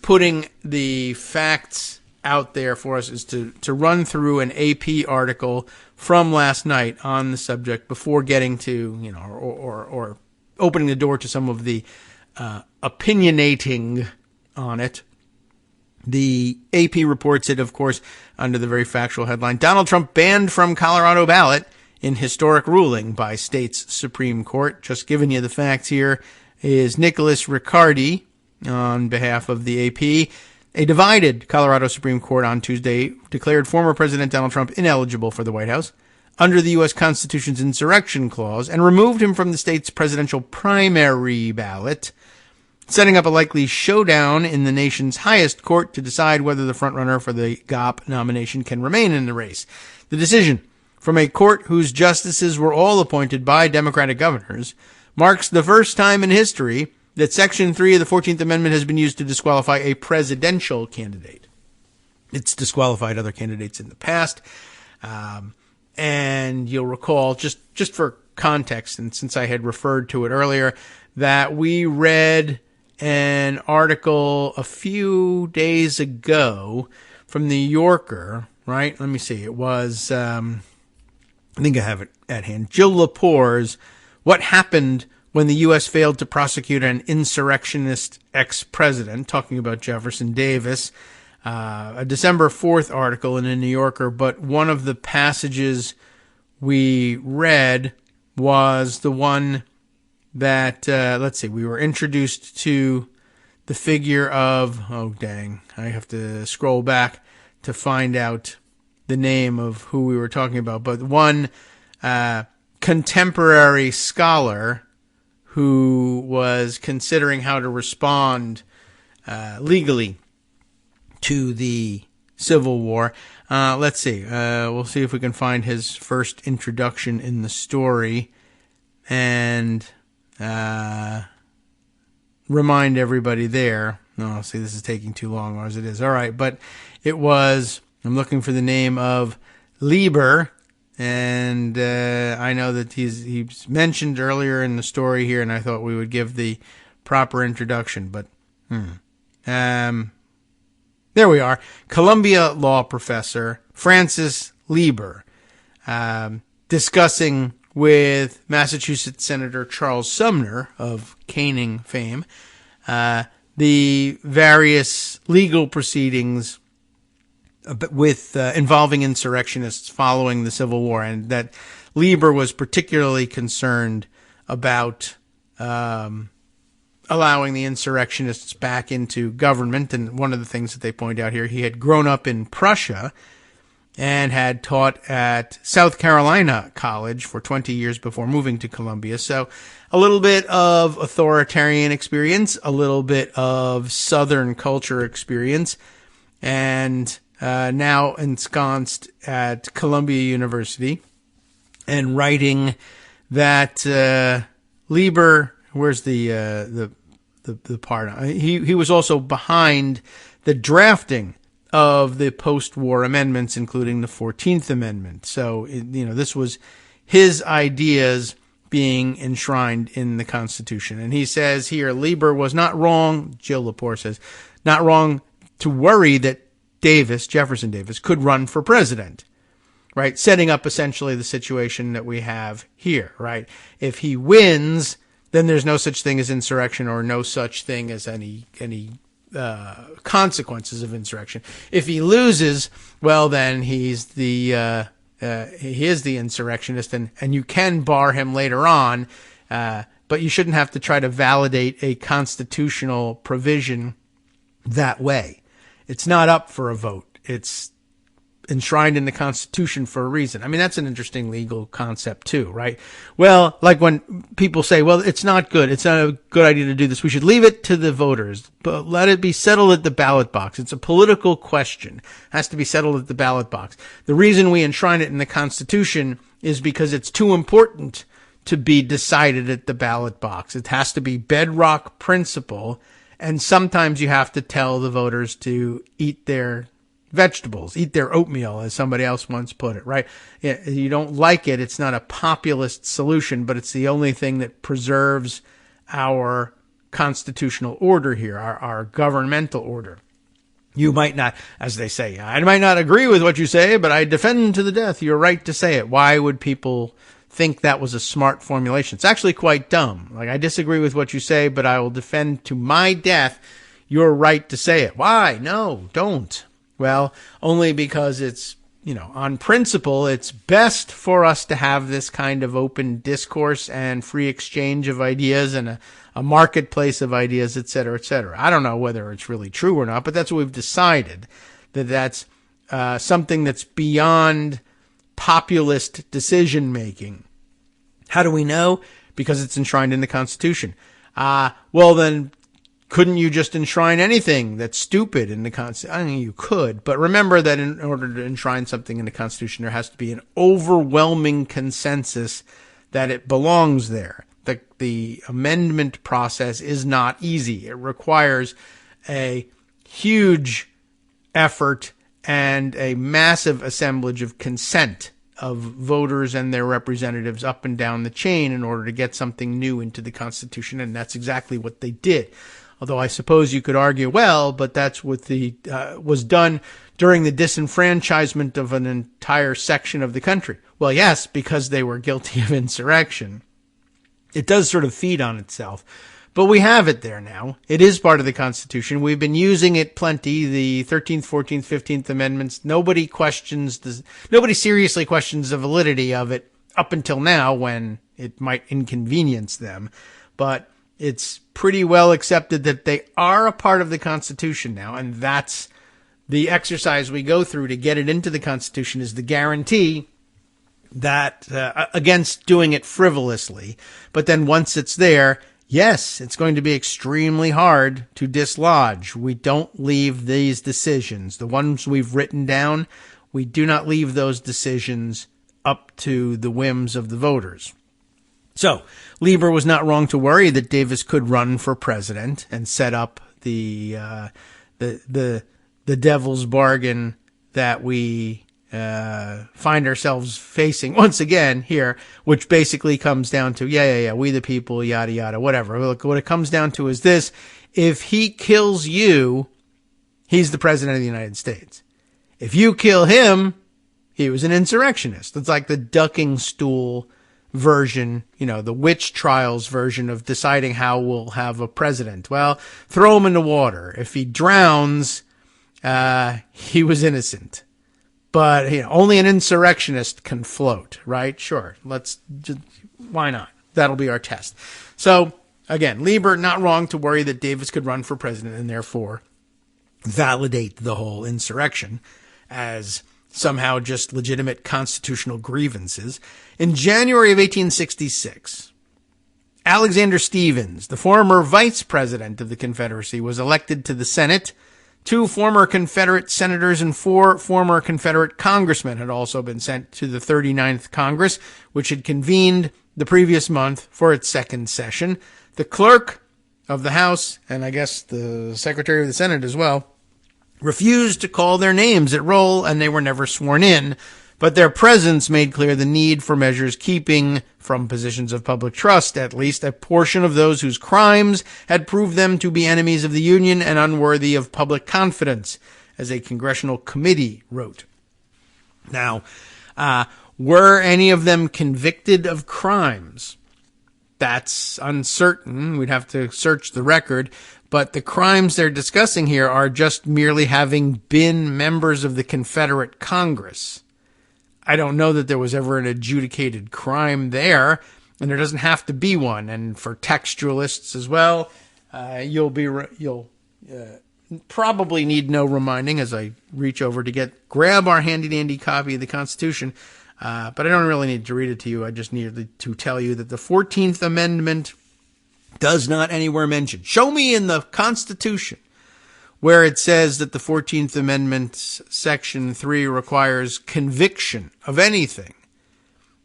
putting the facts out there for us is to run through an AP article from last night on the subject before getting to, or opening the door to some of the opinionating on it. The AP reports it, of course, under the very factual headline, Donald Trump banned from Colorado ballot in historic ruling by state's Supreme Court. Just giving you the facts here is Nicholas Riccardi on behalf of the AP. A divided Colorado Supreme Court on Tuesday declared former President Donald Trump ineligible for the White House under the U.S. Constitution's insurrection clause and removed him from the state's presidential primary ballot, setting up a likely showdown in the nation's highest court to decide whether the frontrunner for the GOP nomination can remain in the race. The decision, from a court whose justices were all appointed by Democratic governors, marks the first time in history that Section 3 of the 14th Amendment has been used to disqualify a presidential candidate. It's disqualified other candidates in the past. And you'll recall, just for context, and since I had referred to it earlier, that we read an article a few days ago from the New Yorker, right? Let me see. It was, I think I have it at hand. Jill Lepore's What Happened When the U.S. Failed to Prosecute an Insurrectionist Ex-President, talking about Jefferson Davis, a December 4th article in the New Yorker, but one of the passages we read was the one that, we were introduced to the figure of, I have to scroll back to find out the name of who we were talking about, but one contemporary scholar who was considering how to respond legally to the Civil War. Let's see. We'll see if we can find his first introduction in the story. And remind everybody there. No, see, this is taking too long, as it is. All right, but it was, I'm looking for the name of Lieber, and I know that he's mentioned earlier in the story here, and I thought we would give the proper introduction, but there we are. Columbia law professor Francis Lieber, discussing with Massachusetts Senator Charles Sumner of caning fame the various legal proceedings with involving insurrectionists following the Civil War, and that Lieber was particularly concerned about allowing the insurrectionists back into government. And one of the things that they point out here, he had grown up in Prussia and had taught at South Carolina College for 20 years before moving to Columbia. So a little bit of authoritarian experience, a little bit of Southern culture experience, and now ensconced at Columbia University, and writing that Lieber, where's the part? He was also behind the drafting of the post-war amendments, including the 14th Amendment. So, this was his ideas being enshrined in the Constitution. And he says here, Lieber was not wrong, Jill Lepore says, not wrong to worry that Jefferson Davis, could run for president, right? Setting up essentially the situation that we have here, right? If he wins, then there's no such thing as insurrection, or no such thing as any consequences of insurrection. If he loses, well, then he is the insurrectionist, and you can bar him later on, but you shouldn't have to try to validate a constitutional provision that way. It's not up for a vote. It's enshrined in the Constitution for a reason. I mean, that's an interesting legal concept too, right? Well, like when people say, well, it's not good. It's not a good idea to do this. We should leave it to the voters, but let it be settled at the ballot box. It's a political question. It has to be settled at the ballot box. The reason we enshrine it in the Constitution is because it's too important to be decided at the ballot box. It has to be bedrock principle. And sometimes you have to tell the voters to eat their vegetables, eat their oatmeal, as somebody else once put it, right? You don't like it. It's not a populist solution, but it's the only thing that preserves our constitutional order here, our governmental order. You might not, as they say, I might not agree with what you say, but I defend to the death your right to say it. Why would people think that was a smart formulation? It's actually quite dumb. Like, I disagree with what you say, but I will defend to my death your right to say it. Why? No, don't. Well, only because it's, on principle, it's best for us to have this kind of open discourse and free exchange of ideas and a marketplace of ideas, et cetera, et cetera. I don't know whether it's really true or not, but that's what we've decided, that's something that's beyond populist decision making. How do we know? Because it's enshrined in the Constitution. Well, then, couldn't you just enshrine anything that's stupid in the Constitution? I mean, you could, but remember that in order to enshrine something in the Constitution, there has to be an overwhelming consensus that it belongs there. The amendment process is not easy. It requires a huge effort and a massive assemblage of consent of voters and their representatives up and down the chain in order to get something new into the Constitution, and that's exactly what they did. Although I suppose you could argue, well, but that's what was done during the disenfranchisement of an entire section of the country. Well, yes, because they were guilty of insurrection. It does sort of feed on itself. But we have it there now. It is part of the Constitution. We've been using it plenty. The 13th, 14th, 15th Amendments. Nobody seriously questions the validity of it up until now, when it might inconvenience them. But it's pretty well accepted that they are a part of the Constitution now, and that's the exercise we go through to get it into the Constitution, is the guarantee that against doing it frivolously. But then once it's there, yes, it's going to be extremely hard to dislodge. We don't leave these decisions, the ones we've written down, we do not leave those decisions up to the whims of the voters. So Lieber was not wrong to worry that Davis could run for president and set up the devil's bargain that we find ourselves facing once again here, which basically comes down to, we the people, yada, yada, whatever. Look, what it comes down to is this. If he kills you, he's the president of the United States. If you kill him, he was an insurrectionist. It's like the ducking stool version, the witch trials version of deciding how we'll have a president. Well, throw him in the water. If he drowns, he was innocent. But only an insurrectionist can float, right? Sure. Why not? That'll be our test. So, again, Lieber not wrong to worry that Davis could run for president and therefore validate the whole insurrection as somehow just legitimate constitutional grievances. In January of 1866, Alexander Stephens, the former vice president of the Confederacy, was elected to the Senate. 2 former Confederate senators and 4 former Confederate congressmen had also been sent to the 39th Congress, which had convened the previous month for its second session. The clerk of the House, and I guess the secretary of the Senate as well, refused to call their names at roll, and they were never sworn in, but their presence made clear the need for measures keeping from positions of public trust, at least a portion of those whose crimes had proved them to be enemies of the Union and unworthy of public confidence, as a congressional committee wrote. Now, were any of them convicted of crimes? That's uncertain. We'd have to search the record. But the crimes they're discussing here are just merely having been members of the Confederate Congress. I don't know that there was ever an adjudicated crime there, and there doesn't have to be one. And for textualists as well, you'll probably need no reminding as I reach over to grab our handy-dandy copy of the Constitution. But I don't really need to read it to you. I just need to tell you that the 14th Amendment does not anywhere mention. Show me in the Constitution where it says that the 14th Amendment, Section 3, requires conviction of anything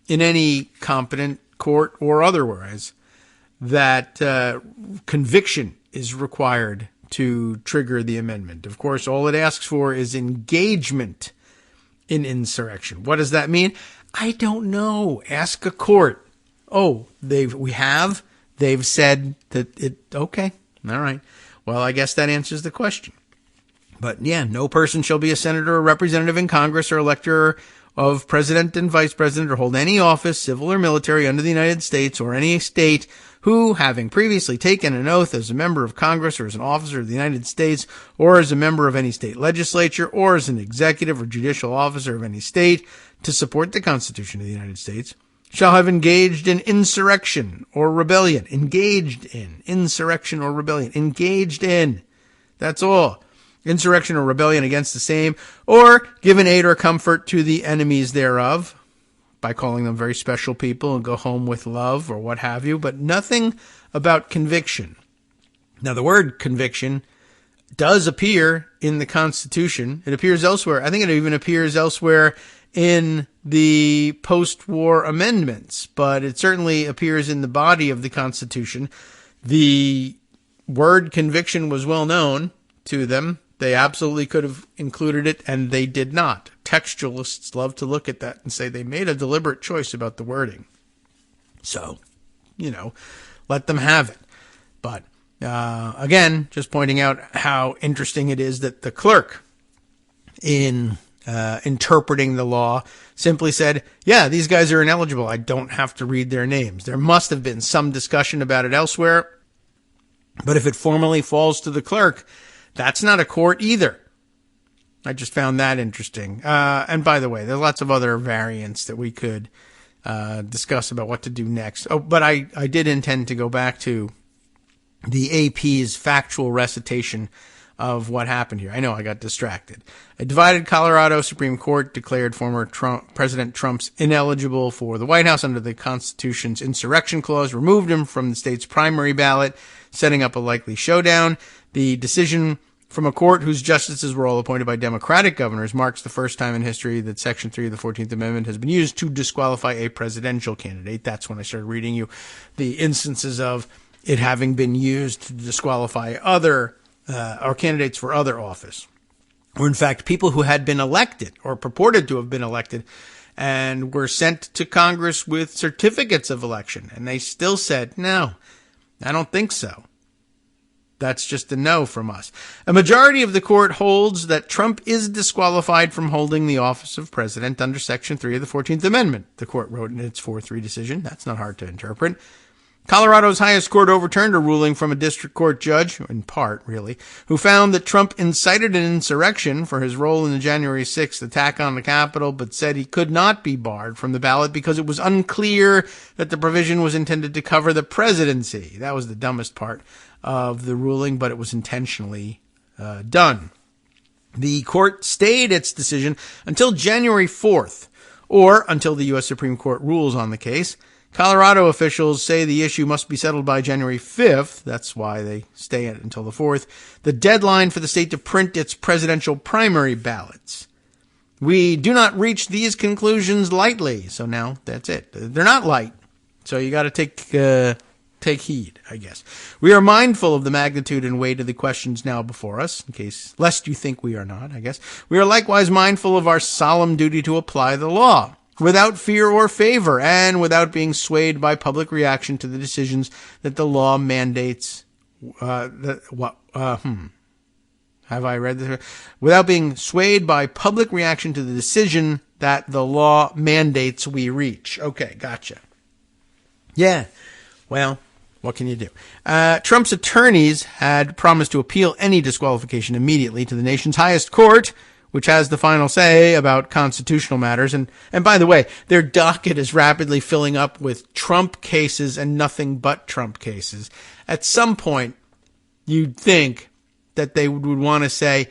in any competent court or otherwise, that conviction is required to trigger the amendment. Of course, all it asks for is engagement in insurrection. What does that mean? I don't know. Ask a court. Oh, they've said that it, okay, all right. Well, I guess that answers the question. But yeah, no person shall be a senator or representative in Congress or elector of president and vice president or hold any office, civil or military, under the United States or any state who, having previously taken an oath as a member of Congress or as an officer of the United States or as a member of any state legislature or as an executive or judicial officer of any state to support the Constitution of the United States, shall have engaged in insurrection or rebellion. Engaged in. Insurrection or rebellion. Engaged in. That's all. Insurrection or rebellion against the same, or given aid or comfort to the enemies thereof, by calling them very special people and go home with love or what have you, but nothing about conviction. Now, the word conviction does appear in the Constitution. It appears elsewhere. I think it even appears elsewhere in the post-war amendments, but it certainly appears in the body of the Constitution. The word conviction was well known to them. They absolutely could have included it, and they did not. Textualists love to look at that and say they made a deliberate choice about the wording. So, let them have it. But, again, just pointing out how interesting it is that the clerk, in interpreting the law, simply said, yeah, these guys are ineligible. I don't have to read their names. There must have been some discussion about it elsewhere. But if it formally falls to the clerk, that's not a court either. I just found that interesting. And by the way, there are lots of other variants that we could discuss about what to do next. Oh, but I did intend to go back to the AP's factual recitation of what happened here. I know I got distracted. A divided Colorado Supreme Court declared former President Trump's ineligible for the White House under the Constitution's insurrection clause, removed him from the state's primary ballot, setting up a likely showdown. The decision from a court whose justices were all appointed by Democratic governors marks the first time in history that Section 3 of the 14th Amendment has been used to disqualify a presidential candidate. That's when I started reading you the instances of it having been used to disqualify other or candidates for other office. Or in fact, people who had been elected or purported to have been elected and were sent to Congress with certificates of election. And they still said, no, I don't think so. That's just a no from us. A majority of the court holds that Trump is disqualified from holding the office of president under Section 3 of the 14th Amendment, the court wrote in its 4-3 decision. That's not hard to interpret. Colorado's highest court overturned a ruling from a district court judge, in part, really, who found that Trump incited an insurrection for his role in the January 6th attack on the Capitol, but said he could not be barred from the ballot because it was unclear that the provision was intended to cover the presidency. That was the dumbest part of the ruling, but it was intentionally done. The court stayed its decision until January 4th, or until the U.S. Supreme Court rules on the case. Colorado officials say the issue must be settled by January 5th. That's why they stay it until the 4th. The deadline for the state to print its presidential primary ballots. We do not reach these conclusions lightly. So now that's it. They're not light. So you got to take heed, I guess. We are mindful of the magnitude and weight of the questions now before us, lest you think we are not, I guess. We are likewise mindful of our solemn duty to apply the law, without fear or favor, and without being swayed by public reaction to the decisions that the law mandates. Have I read this? Without being swayed by public reaction to the decision that the law mandates we reach. Okay, gotcha. Yeah, well, what can you do? Trump's attorneys had promised to appeal any disqualification immediately to the nation's highest court, which has the final say about constitutional matters. And by the way, their docket is rapidly filling up with Trump cases and nothing but Trump cases. At some point, you'd think that they would want to say,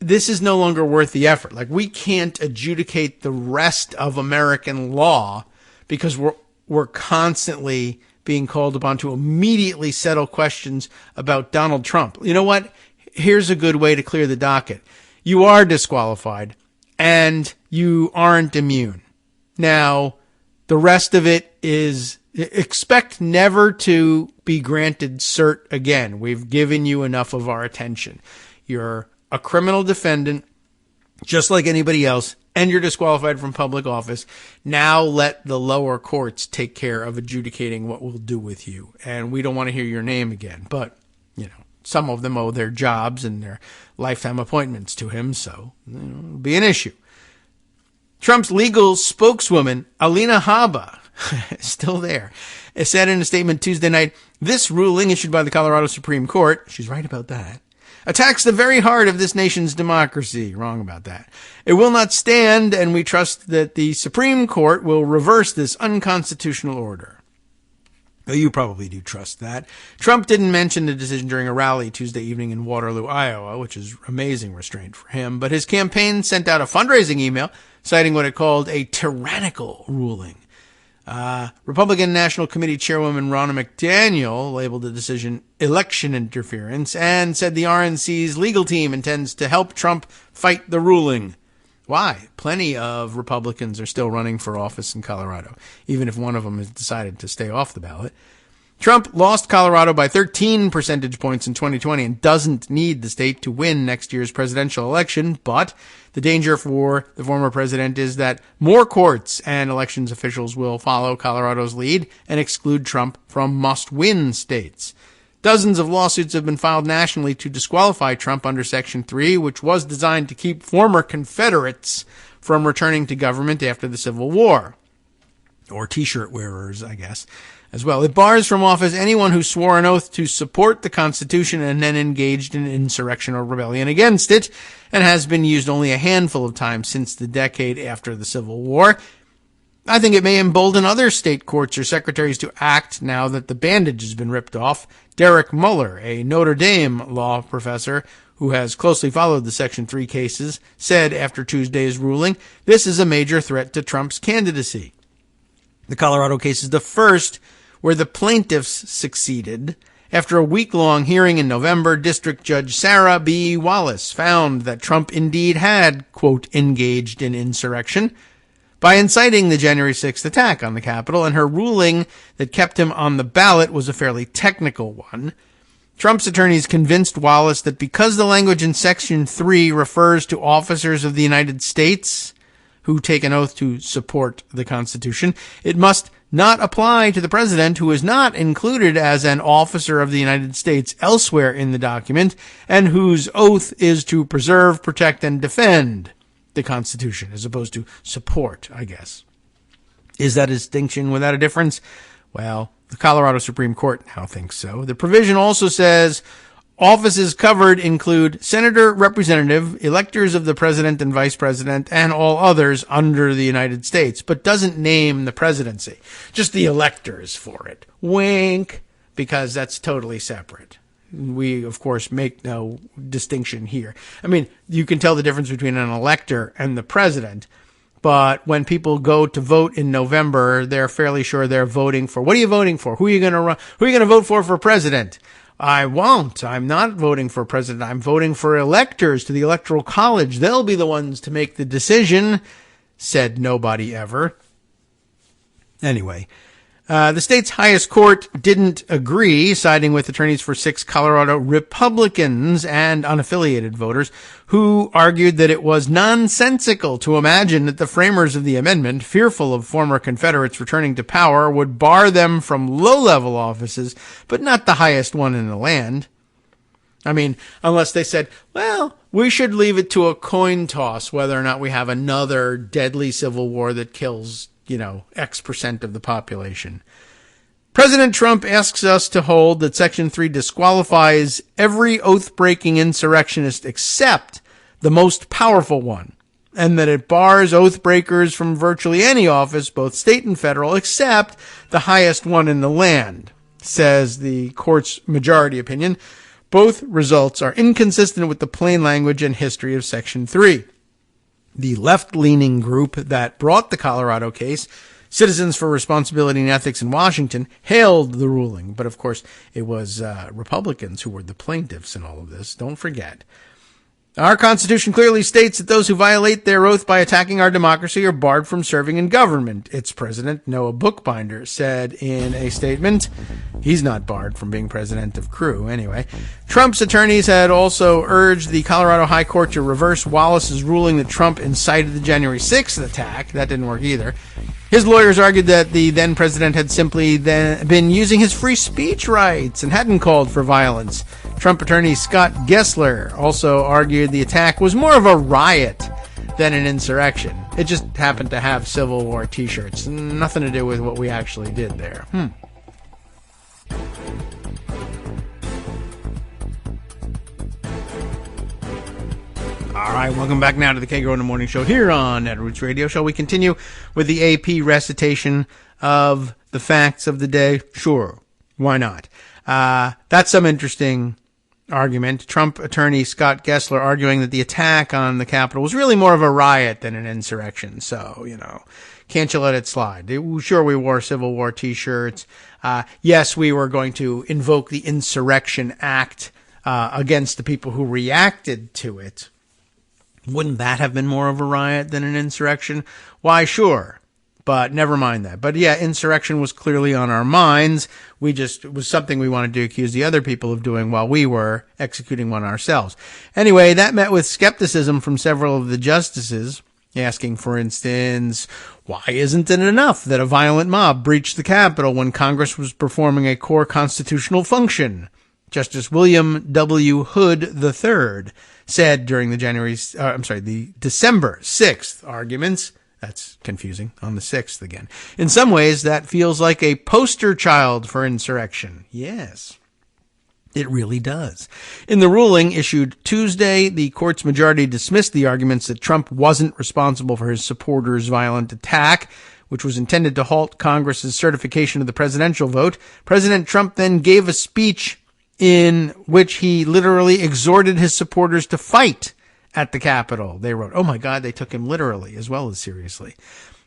this is no longer worth the effort. Like, we can't adjudicate the rest of American law because we're constantly being called upon to immediately settle questions about Donald Trump. You know what? Here's a good way to clear the docket. You are disqualified, and you aren't immune. Now, the rest of it is expect never to be granted cert again. We've given you enough of our attention. You're a criminal defendant, just like anybody else, and you're disqualified from public office. Now let the lower courts take care of adjudicating what we'll do with you. And we don't want to hear your name again, but, you know, some of them owe their jobs and their lifetime appointments to him, so it'll be an issue. Trump's legal spokeswoman, Alina Habba, still there, said in a statement Tuesday night, this ruling issued by the Colorado Supreme Court, she's right about that, attacks the very heart of this nation's democracy. Wrong about that. It will not stand, and we trust that the Supreme Court will reverse this unconstitutional order. Well, you probably do trust that. Trump didn't mention the decision during a rally Tuesday evening in Waterloo, Iowa, which is amazing restraint for him, but his campaign sent out a fundraising email citing what it called a tyrannical ruling. Republican National Committee Chairwoman Ronna McDaniel labeled the decision election interference and said the RNC's legal team intends to help Trump fight the ruling. Why? Plenty of Republicans are still running for office in Colorado, even if one of them has decided to stay off the ballot. Trump lost Colorado by 13 percentage points in 2020 and doesn't need the state to win next year's presidential election, but the danger for the former president is that more courts and elections officials will follow Colorado's lead and exclude Trump from must-win states. Dozens of lawsuits have been filed nationally to disqualify Trump under Section 3, which was designed to keep former Confederates from returning to government after the Civil War. Or T-shirt wearers, I guess, as well. It bars from office anyone who swore an oath to support the Constitution and then engaged in insurrection or rebellion against it, and has been used only a handful of times since the decade after the Civil War. I think it may embolden other state courts or secretaries to act now that the bandage has been ripped off. Derek Muller, a Notre Dame law professor who has closely followed the Section 3 cases, said after Tuesday's ruling, this is a major threat to Trump's candidacy. The Colorado case is the first where the plaintiffs succeeded After a week-long hearing in November, District Judge Sarah B. Wallace found that Trump indeed had, quote, engaged in insurrection by inciting the January 6th attack on the Capitol, and her ruling that kept him on the ballot was a fairly technical one. Trump's attorneys convinced Wallace that because the language in Section 3 refers to officers of the United States who take an oath to support the Constitution, it must not apply to the president, who is not included as an officer of the United States elsewhere in the document, and whose oath is to preserve, protect, and defend the Constitution, as opposed to support, I guess. Is that a distinction without a difference? Well, the Colorado Supreme Court now thinks so. The provision also says offices covered include senator, representative, electors of the president and vice president, and all others under the United States, but doesn't name the presidency. Just the electors for it. Wink, because that's totally separate. We, of course, make no distinction here. I mean, you can tell the difference between an elector and the president, but when people go to vote in November, they're fairly sure they're voting for. What are you voting for? Who are you going to vote for president? I won't. I'm not voting for president. I'm voting for electors to the Electoral College. They'll be the ones to make the decision, said nobody ever. Anyway, the state's highest court didn't agree, siding with attorneys for 6 Colorado Republicans and unaffiliated voters who argued that it was nonsensical to imagine that the framers of the amendment, fearful of former Confederates returning to power, would bar them from low-level offices, but not the highest one in the land. I mean, unless they said, well, we should leave it to a coin toss whether or not we have another deadly civil war that kills X% of the population. President Trump asks us to hold that Section 3 disqualifies every oath-breaking insurrectionist except the most powerful one, and that it bars oath-breakers from virtually any office, both state and federal, except the highest one in the land, says the court's majority opinion. Both results are inconsistent with the plain language and history of Section 3. The left-leaning group that brought the Colorado case, Citizens for Responsibility and Ethics in Washington, hailed the ruling. But, of course, it was Republicans who were the plaintiffs in all of this. Don't forget. Our Constitution clearly states that those who violate their oath by attacking our democracy are barred from serving in government. Its president, Noah Bookbinder, said in a statement. He's not barred from being president of Crew, anyway. Trump's attorneys had also urged the Colorado High Court to reverse Wallace's ruling that Trump incited the January 6th attack. That didn't work either. His lawyers argued that the then president had simply been using his free speech rights and hadn't called for violence. Trump attorney Scott Gessler also argued the attack was more of a riot than an insurrection. It just happened to have Civil War t-shirts. Nothing to do with what we actually did there. All right, welcome back now to the Kagro in the Morning Show here on Net Roots Radio. Shall we continue with the AP recitation of the facts of the day? Sure, why not? That's some interesting argument. Trump attorney Scott Gessler arguing that the attack on the Capitol was really more of a riot than an insurrection. So, can't you let it slide? Sure, we wore Civil War t-shirts. Yes, we were going to invoke the Insurrection Act against the people who reacted to it. Wouldn't that have been more of a riot than an insurrection? Why, sure. But never mind that. But yeah, insurrection was clearly on our minds. It was something we wanted to accuse the other people of doing while we were executing one ourselves. Anyway, that met with skepticism from several of the justices, asking, for instance, why isn't it enough that a violent mob breached the Capitol when Congress was performing a core constitutional function? Justice William W. Hood III said during the December 6th arguments. That's confusing, on the 6th again. In some ways, that feels like a poster child for insurrection. Yes, it really does. In the ruling issued Tuesday, the court's majority dismissed the arguments that Trump wasn't responsible for his supporters' violent attack, which was intended to halt Congress's certification of the presidential vote. President Trump then gave a speech in which he literally exhorted his supporters to fight at the Capitol. They wrote, oh my God, they took him literally as well as seriously.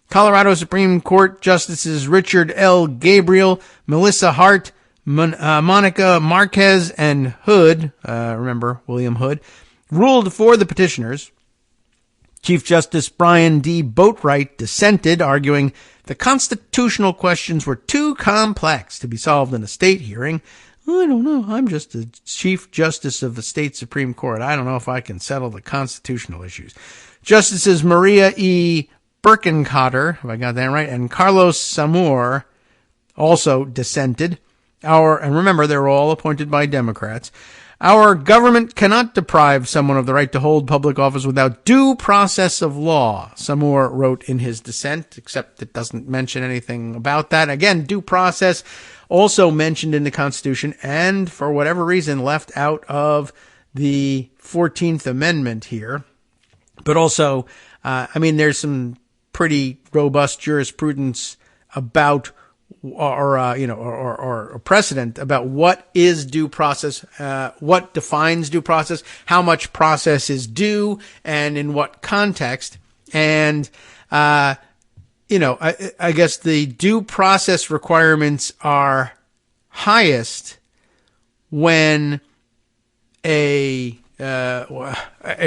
Colorado Supreme Court Justices Richard L. Gabriel, Melissa Hart, Monica Marquez and Hood, remember William Hood, ruled for the petitioners. Chief Justice Brian D. Boatwright dissented, arguing the constitutional questions were too complex to be solved in a state hearing. I don't know. I'm just the Chief Justice of the state Supreme Court. I don't know if I can settle the constitutional issues. Justices Maria E. Birkenkotter, if I got that right, and Carlos Samur also dissented. And remember, they were all appointed by Democrats. Our government cannot deprive someone of the right to hold public office without due process of law, Samur wrote in his dissent, except it doesn't mention anything about that. Again, due process also mentioned in the Constitution and, for whatever reason, left out of the 14th Amendment here. But also, there's some pretty robust jurisprudence about or precedent about what is due process, what defines due process, how much process is due, and in what context. And, I guess the due process requirements are highest when a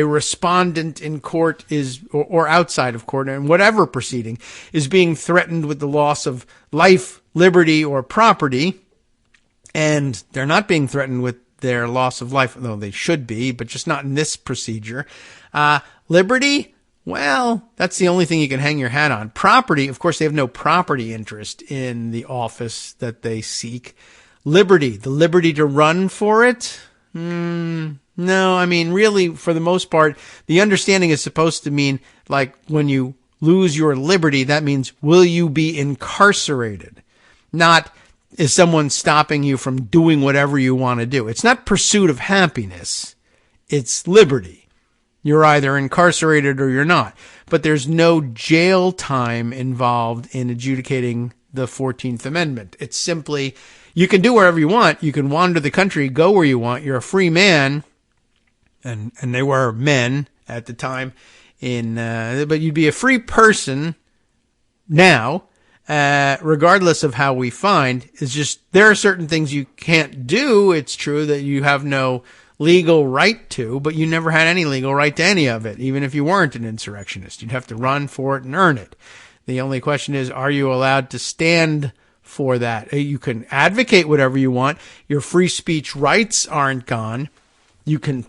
respondent in court is, or outside of court, in whatever proceeding, is being threatened with the loss of life, liberty, or property, and they're not being threatened with their loss of life, though they should be, but just not in this procedure. Liberty, well, that's the only thing you can hang your hat on. Property, of course, they have no property interest in the office that they seek. Liberty, the liberty to run for it? No, really, for the most part, the understanding is supposed to mean, like, when you lose your liberty, that means, will you be incarcerated? Not, is someone stopping you from doing whatever you want to do? It's not pursuit of happiness. It's liberty. You're either incarcerated or you're not. But there's no jail time involved in adjudicating the 14th Amendment. It's simply, you can do wherever you want. You can wander the country, go where you want. You're a free man. And they were men at the time but you'd be a free person now, regardless of how we find. It's just, there are certain things you can't do. It's true that you have no legal right to, but you never had any legal right to any of it, even if you weren't an insurrectionist. You'd have to run for it and earn it. The only question is, are you allowed to stand for that? You can advocate whatever you want. Your free speech rights aren't gone. You can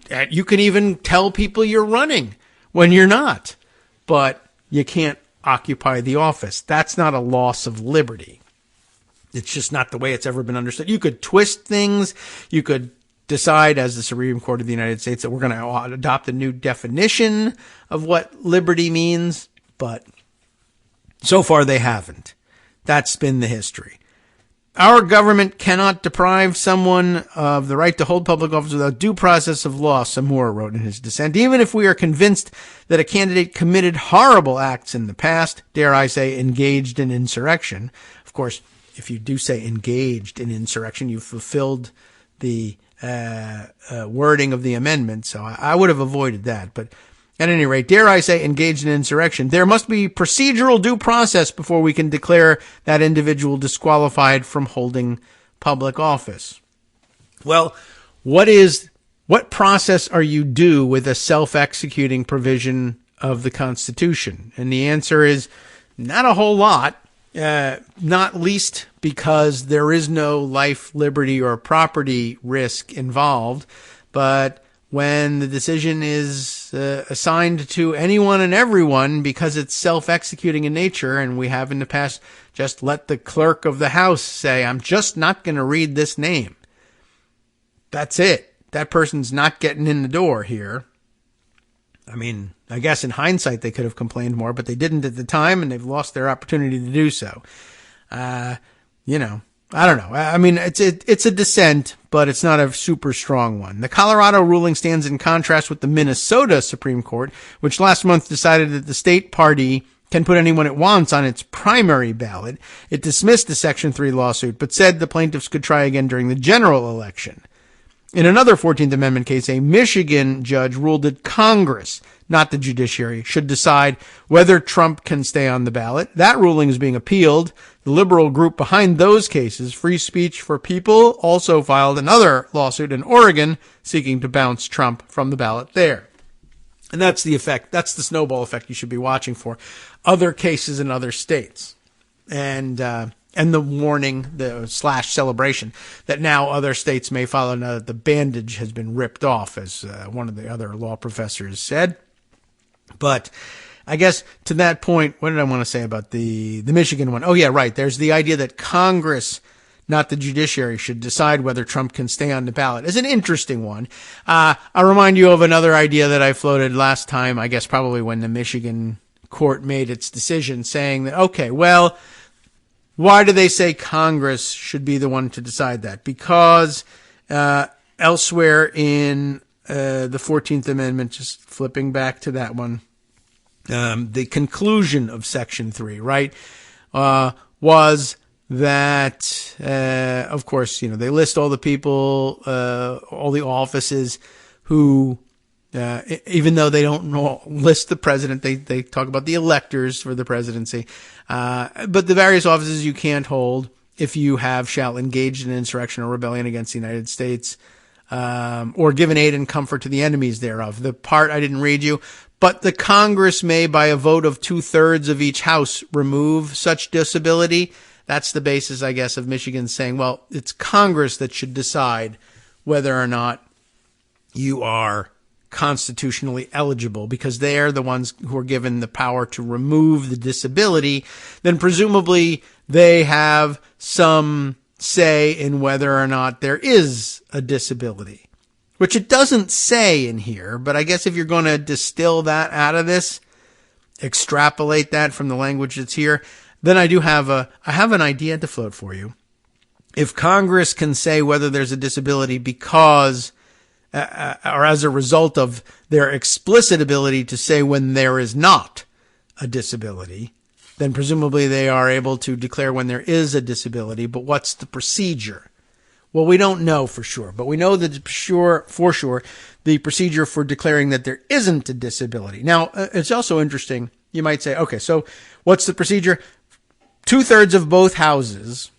even tell people you're running when you're not, but you can't occupy the office. That's not a loss of liberty. It's just not the way it's ever been understood. You could twist things. You could decide, as the Supreme Court of the United States, that we're going to adopt a new definition of what liberty means, but so far they haven't. That's been the history. Our government cannot deprive someone of the right to hold public office without due process of law, Samur wrote in his dissent. Even if we are convinced that a candidate committed horrible acts in the past, dare I say engaged in insurrection. Of course, if you do say engaged in insurrection, you've fulfilled the wording of the amendment, so I would have avoided that. But at any rate, dare I say engaged in insurrection, there must be procedural due process before we can declare that individual disqualified from holding public office. Well, what process are you due with a self-executing provision of the Constitution? And the answer is not a whole lot, not least because there is no life, liberty, or property risk involved, but when the decision is assigned to anyone and everyone because it's self-executing in nature, and we have in the past just let the clerk of the House say, I'm just not going to read this name. That's it. That person's not getting in the door here. I guess in hindsight they could have complained more, but they didn't at the time, and they've lost their opportunity to do so. I don't know. It's a dissent, but it's not a super strong one. The Colorado ruling stands in contrast with the Minnesota Supreme Court, which last month decided that the state party can put anyone it wants on its primary ballot. It dismissed the Section 3 lawsuit, but said the plaintiffs could try again during the general election. In another 14th Amendment case, a Michigan judge ruled that Congress, not the judiciary, should decide whether Trump can stay on the ballot. That ruling is being appealed. The liberal group behind those cases, Free Speech for People, also filed another lawsuit in Oregon seeking to bounce Trump from the ballot there. And that's the effect. That's the snowball effect you should be watching for. Other cases in other states. And the warning, the / celebration that now other states may follow now that the bandage has been ripped off, as one of the other law professors said. But I guess to that point, what did I want to say about the Michigan one? Oh, yeah, right. There's the idea that Congress, not the judiciary, should decide whether Trump can stay on the ballot. It's an interesting one. I'll remind you of another idea that I floated last time, I guess probably when the Michigan court made its decision, saying that, okay, well, why do they say Congress should be the one to decide that? Because elsewhere in the 14th Amendment, just flipping back to that one, the conclusion of Section 3, right, was that, of course, they list all the people, all the offices who, even though they don't list the president, they talk about the electors for the presidency. But the various offices you can't hold if you shall engage in insurrection or rebellion against the United States, or given aid and comfort to the enemies thereof. The part I didn't read you, but the Congress may, by a vote of 2/3 of each house, remove such disability. That's the basis, I guess, of Michigan saying, well, it's Congress that should decide whether or not you are constitutionally eligible, because they are the ones who are given the power to remove the disability. Then presumably they have some say in whether or not there is a disability, which it doesn't say in here. But I guess if you're going to distill that out of this, extrapolate that from the language that's here, then I have an idea to float for you. If Congress can say whether there's a disability because or as a result of their explicit ability to say when there is not a disability, then presumably they are able to declare when there is a disability. But what's the procedure? Well, we don't know for sure, but we know that for sure the procedure for declaring that there isn't a disability. Now, it's also interesting. You might say, okay, so what's the procedure? 2/3 of both houses,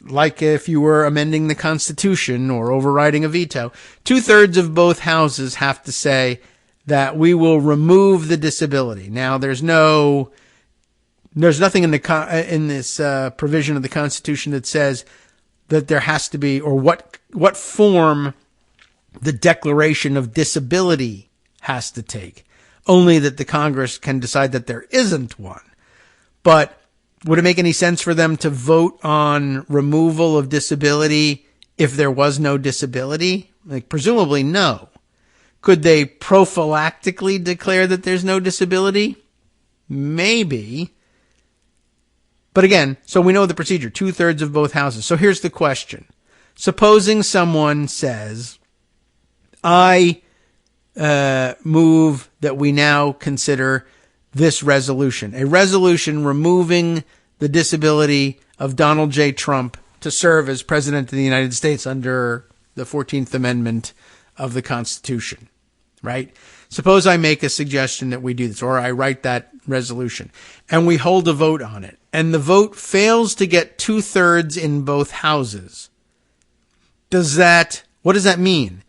like if you were amending the Constitution or overriding a veto, 2/3 of both houses have to say that we will remove the disability. Now, there's nothing in this provision of the Constitution that says that there has to be, or what form the declaration of disability has to take. Only that the Congress can decide that there isn't one. But would it make any sense for them to vote on removal of disability if there was no disability? Presumably no. Could they prophylactically declare that there's no disability? Maybe. But again, so we know the procedure, 2/3 of both houses. So here's the question. Supposing someone says, I move that we now consider this resolution, a resolution removing the disability of Donald J. Trump to serve as President of the United States under the 14th Amendment of the Constitution, right? Suppose I make a suggestion that we do this, or I write that resolution, and we hold a vote on it, and the vote fails to get 2/3 in both houses. What does that mean?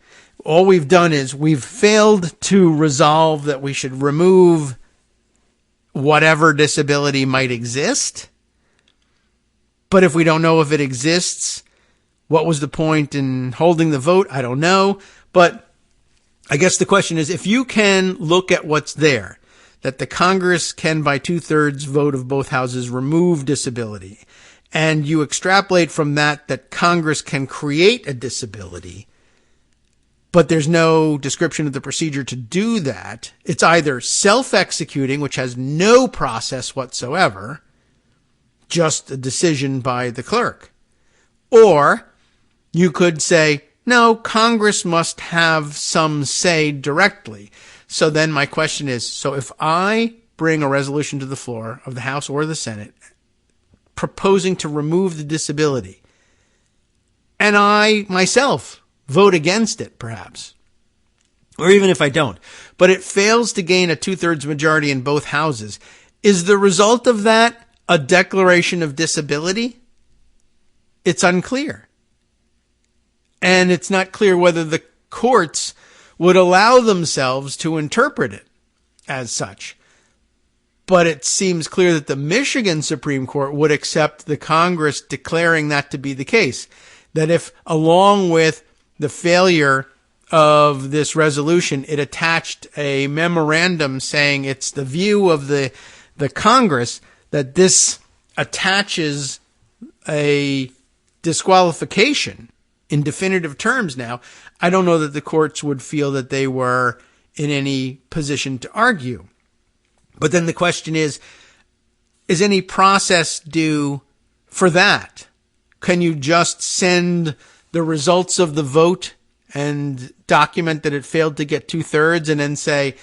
All we've done is we've failed to resolve that we should remove whatever disability might exist. But if we don't know if it exists, what was the point in holding the vote? I don't know. But I guess the question is, if you can look at what's there, that the Congress can by 2/3 vote of both houses remove disability, and you extrapolate from that Congress can create a disability, but there's no description of the procedure to do that. It's either self-executing, which has no process whatsoever, just a decision by the clerk. Or you could say, no, Congress must have some say directly. So then my question is, so if I bring a resolution to the floor of the House or the Senate proposing to remove the disability, and I myself vote against it, perhaps. Or even if I don't. But it fails to gain a 2/3 majority in both houses. Is the result of that a declaration of disability? It's unclear. And it's not clear whether the courts would allow themselves to interpret it as such. But it seems clear that the Michigan Supreme Court would accept the Congress declaring that to be the case. That if, along with the failure of this resolution, it attached a memorandum saying it's the view of the Congress that this attaches a disqualification in definitive terms now, I don't know that the courts would feel that they were in any position to argue. But then the question is any process due for that? Can you just send the results of the vote and document that it failed to get 2/3 and then say,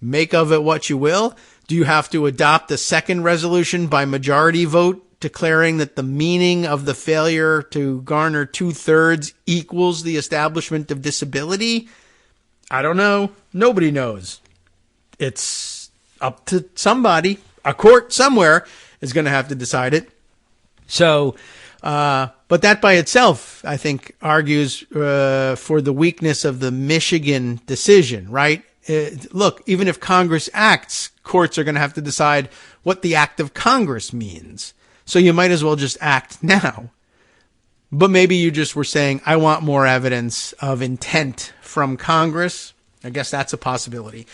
make of it what you will? Do you have to adopt a second resolution by majority vote declaring that the meaning of the failure to garner 2/3 equals the establishment of disability? I don't know. Nobody knows. It's up to somebody. A court somewhere is going to have to decide it. So, but that by itself, I think, argues for the weakness of the Michigan decision, right? Look, even if Congress acts, courts are going to have to decide what the act of Congress means. So you might as well just act now. But maybe you just were saying, I want more evidence of intent from Congress. I guess that's a possibility.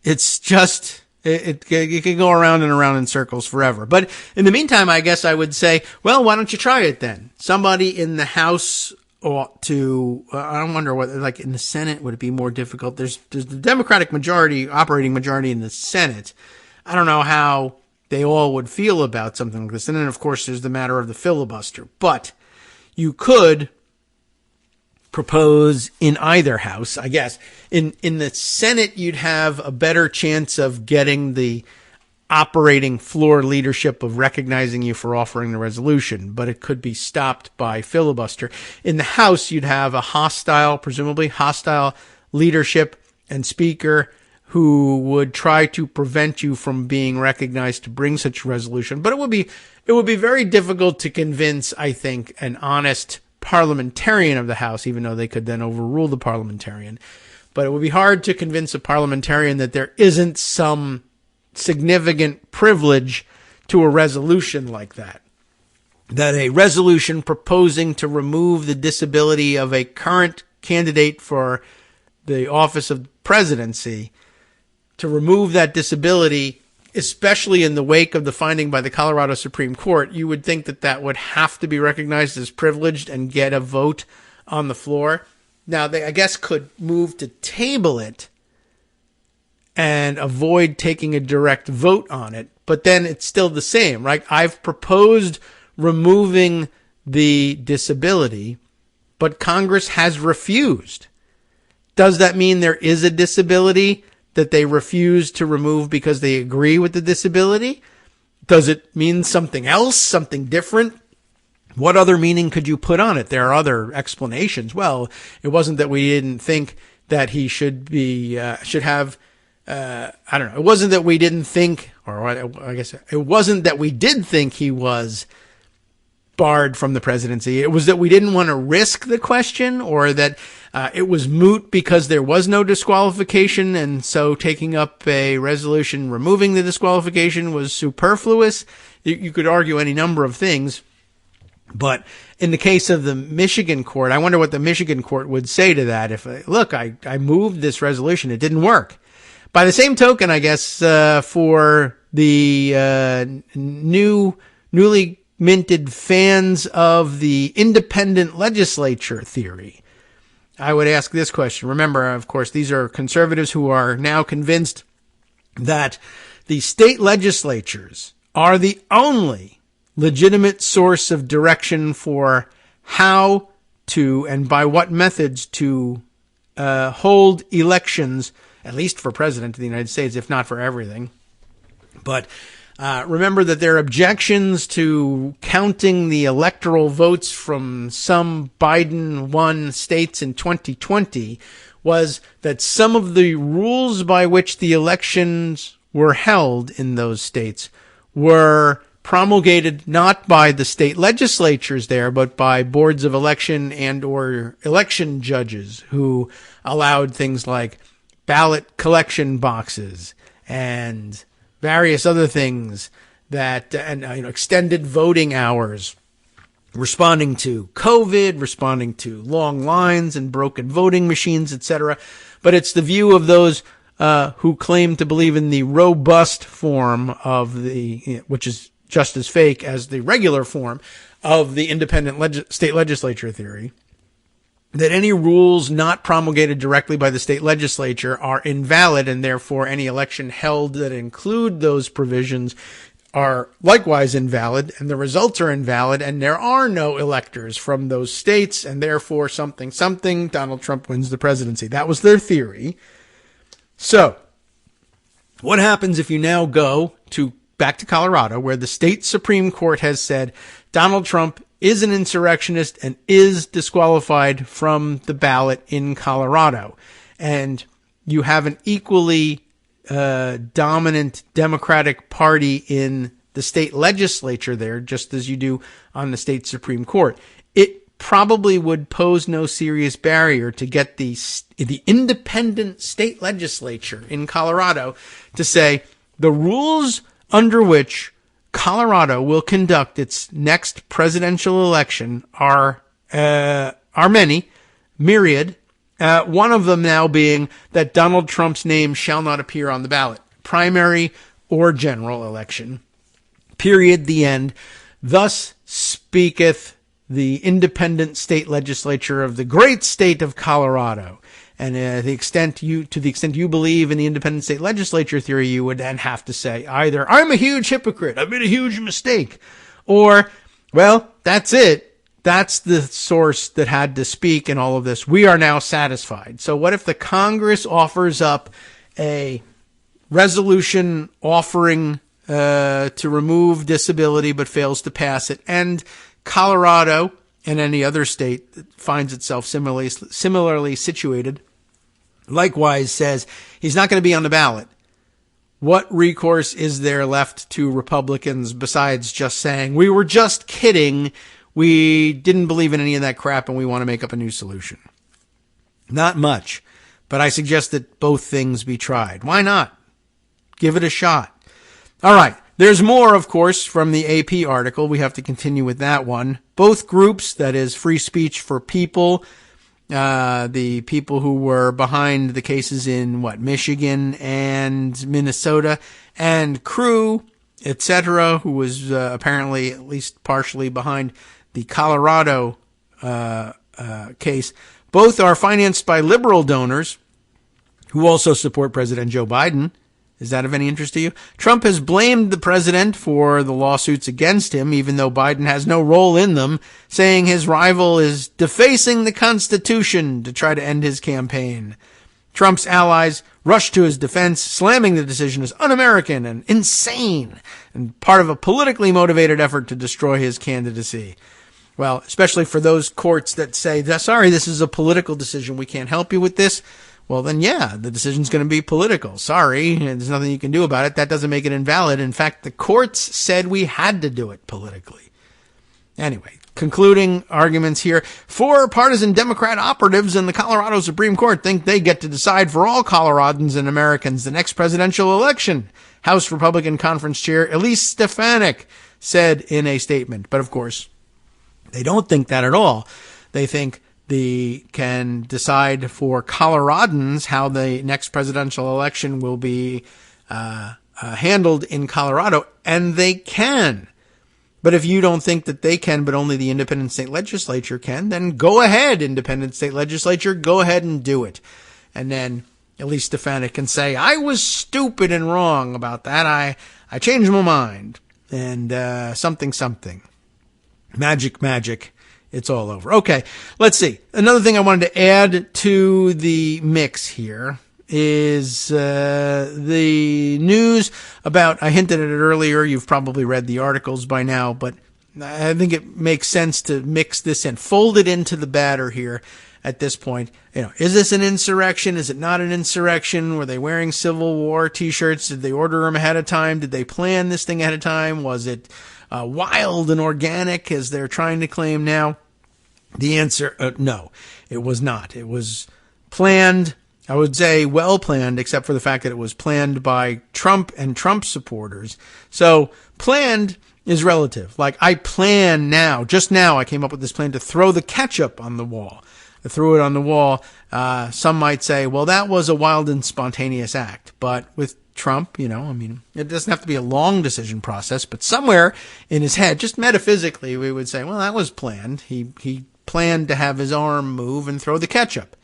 It's just, it can go around and around in circles forever. But in the meantime, I guess I would say, well, why don't you try it then? Somebody in the House ought to, I wonder what, like in the Senate, would it be more difficult? There's the Democratic majority, operating majority in the Senate. I don't know how they all would feel about something like this. And then, of course, there's the matter of the filibuster. But you could propose in either house, I guess. In the Senate, you'd have a better chance of getting the operating floor leadership of recognizing you for offering the resolution, but it could be stopped by filibuster. In the House, you'd have a presumably hostile leadership and speaker who would try to prevent you from being recognized to bring such a resolution. But it would be very difficult to convince, I think, an honest parliamentarian of the House, even though they could then overrule the parliamentarian. But it would be hard to convince a parliamentarian that there isn't some significant privilege to a resolution like that. That a resolution proposing to remove the disability of a current candidate for the office of presidency, to remove that disability, especially in the wake of the finding by the Colorado Supreme Court, you would think that that would have to be recognized as privileged and get a vote on the floor. Now, they, I guess, could move to table it and avoid taking a direct vote on it, but then it's still the same, right? I've proposed removing the disability, but Congress has refused. Does that mean there is a disability that they refuse to remove because they agree with the disability? Does it mean something else, something different? What other meaning could you put on it? There are other explanations. Well, it wasn't that we didn't think that he should have, I don't know. It wasn't that we didn't think, or I guess it wasn't that we did think he was barred from the presidency. It was that we didn't want to risk the question, or that it was moot because there was no disqualification, and so taking up a resolution removing the disqualification was superfluous. You could argue any number of things. But in the case of the Michigan court, I wonder what the Michigan court would say to that. If, look, I moved this resolution, it didn't work. By the same token, I guess, for the newly minted fans of the independent legislature theory, I would ask this question. Remember, of course, these are conservatives who are now convinced that the state legislatures are the only legitimate source of direction for how to and by what methods to hold elections, at least for president of the United States, if not for everything. But Remember that their objections to counting the electoral votes from some Biden-won states in 2020 was that some of the rules by which the elections were held in those states were promulgated not by the state legislatures there, but by boards of election and or election judges who allowed things like ballot collection boxes and various other things that, and extended voting hours, responding to COVID, responding to long lines and broken voting machines, etc. But it's the view of those who claim to believe in the robust form of the, which is just as fake as the regular form of the independent state legislature theory, that any rules not promulgated directly by the state legislature are invalid, and therefore any election held that include those provisions are likewise invalid, and the results are invalid, and there are no electors from those states, and therefore something, Donald Trump wins the presidency. That was their theory. So, what happens if you now go back to Colorado, where the state Supreme Court has said Donald Trump is an insurrectionist and is disqualified from the ballot in Colorado, and you have an equally dominant Democratic Party in the state legislature there, just as you do on the state Supreme Court? It probably would pose no serious barrier to get the independent state legislature in Colorado to say the rules under which Colorado will conduct its next presidential election are many, myriad. One of them now being that Donald Trump's name shall not appear on the ballot, primary or general election. Period. The end. Thus speaketh the independent state legislature of the great state of Colorado. And to the extent you believe in the independent state legislature theory, you would then have to say either, I'm a huge hypocrite, I've made a huge mistake, or, well, that's it. That's the source that had to speak in all of this. We are now satisfied. So what if the Congress offers up a resolution offering to remove disability but fails to pass it, and Colorado and any other state that finds itself similarly situated likewise says he's not going to be on the ballot? What recourse is there left to Republicans besides just saying, we were just kidding, we didn't believe in any of that crap, and we want to make up a new solution? Not much, but I suggest that both things be tried. Why not? Give it a shot. All right. There's more, of course, from the AP article. We have to continue with that one. Both groups, that is Free Speech for People, the people who were behind the cases in, Michigan and Minnesota, and Crew, etc., who was apparently at least partially behind the Colorado case. Both are financed by liberal donors who also support President Joe Biden. Is that of any interest to you? Trump has blamed the president for the lawsuits against him, even though Biden has no role in them, saying his rival is defacing the Constitution to try to end his campaign. Trump's allies rushed to his defense, slamming the decision as un-American and insane, and part of a politically motivated effort to destroy his candidacy. Well, especially for those courts that say, sorry, this is a political decision, we can't help you with this. Well, then, yeah, the decision's going to be political. Sorry, there's nothing you can do about it. That doesn't make it invalid. In fact, the courts said we had to do it politically. Anyway, concluding arguments here. 4 partisan Democrat operatives in the Colorado Supreme Court think they get to decide for all Coloradans and Americans the next presidential election, House Republican Conference Chair Elise Stefanik said in a statement. But, of course, they don't think that at all. They think they can decide for Coloradans how the next presidential election will be handled in Colorado, and they can. But if you don't think that they can, but only the independent state legislature can, then go ahead, independent state legislature, go ahead and do it. And then Elise Stefanik can say, I was stupid and wrong about that. I changed my mind. And something. Magic. It's all over. Okay, let's see. Another thing I wanted to add to the mix here is the news about, I hinted at it earlier, you've probably read the articles by now, but I think it makes sense to mix this in, fold it into the batter here at this point. Is this an insurrection? Is it not an insurrection? Were they wearing Civil War t-shirts? Did they order them ahead of time? Did they plan this thing ahead of time? Was it wild and organic, as they're trying to claim now? The answer, no, it was not. It was planned, I would say well planned, except for the fact that it was planned by Trump and Trump supporters. So planned is relative. Like, I plan now, just now I came up with this plan to throw the ketchup on the wall. I threw it on the wall. Some might say, well, that was a wild and spontaneous act. But with Trump, it doesn't have to be a long decision process, but somewhere in his head, just metaphysically, we would say, well, that was planned. He planned to have his arm move and throw the ketchup.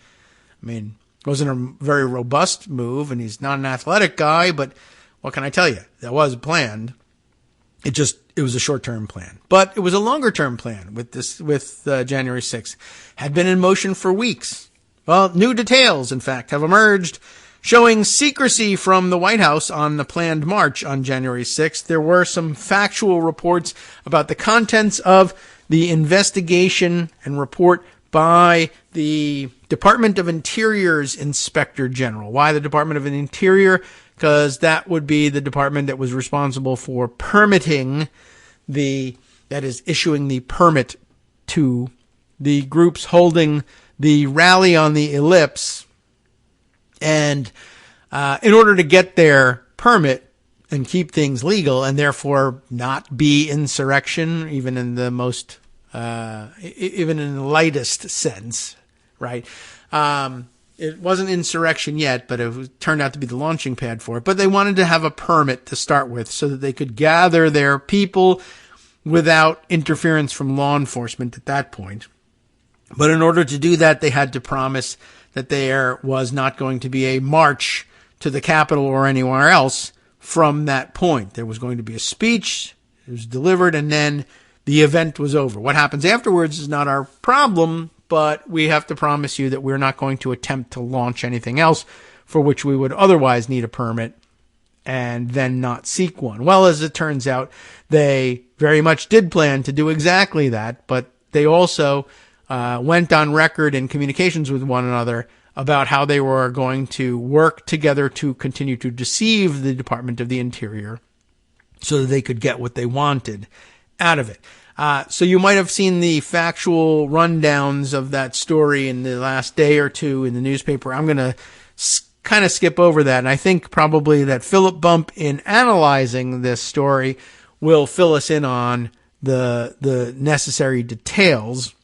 It wasn't a very robust move, and he's not an athletic guy, but what can I tell you? That was planned. It was a short-term plan, but it was a longer-term plan with January 6th. Had been in motion for weeks. Well, new details, in fact, have emerged showing secrecy from the White House on the planned march on January 6th. There were some factual reports about the contents of the investigation and report by the Department of Interior's Inspector General. Why the Department of Interior? Because that would be the department that was responsible for permitting that is issuing the permit to the groups holding the rally on the ellipse. And in order to get their permit and keep things legal and therefore not be insurrection, even in the most, even in the lightest sense, right? It wasn't insurrection yet, but it turned out to be the launching pad for it. But they wanted to have a permit to start with so that they could gather their people without interference from law enforcement at that point. But in order to do that, they had to promise that there was not going to be a march to the Capitol or anywhere else from that point. There was going to be a speech, it was delivered, and then the event was over. What happens afterwards is not our problem, but we have to promise you that we're not going to attempt to launch anything else for which we would otherwise need a permit and then not seek one. Well, as it turns out, they very much did plan to do exactly that, but they also went on record in communications with one another about how they were going to work together to continue to deceive the Department of the Interior so that they could get what they wanted out of it. So you might have seen the factual rundowns of that story in the last day or two in the newspaper. I'm going to kind of skip over that. And I think probably that Philip Bump, in analyzing this story, will fill us in on the necessary details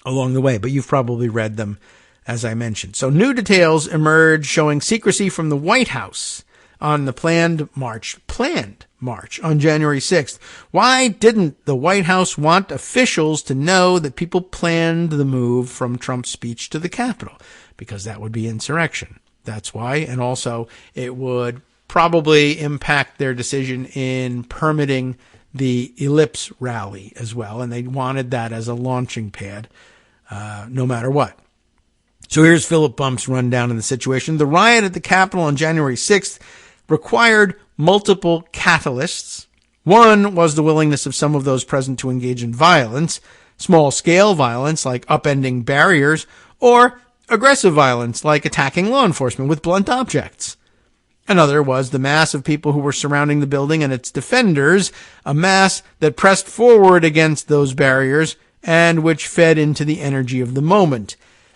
along the way. But you've probably read them, as I mentioned. So new details emerge showing secrecy from the White House on the planned march on January 6th. Why didn't the White House want officials to know that people planned the move from Trump's speech to the Capitol? Because that would be insurrection. That's why. And also, it would probably impact their decision in permitting the Ellipse rally as well. And they wanted that as a launching pad, no matter what. So here's Philip Bump's rundown of the situation. The riot at the Capitol on January 6th required multiple catalysts. One was the willingness of some of those present to engage in violence, small-scale violence like upending barriers, or aggressive violence like attacking law enforcement with blunt objects. Another was the mass of people who were surrounding the building and its defenders, a mass that pressed forward against those barriers and which fed into the energy of the moment.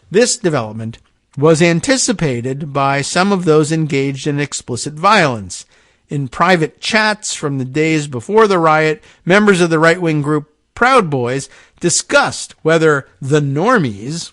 This development was anticipated by some of those engaged in explicit violence. In private chats from the days before the riot, members of the right-wing group Proud Boys discussed whether the normies,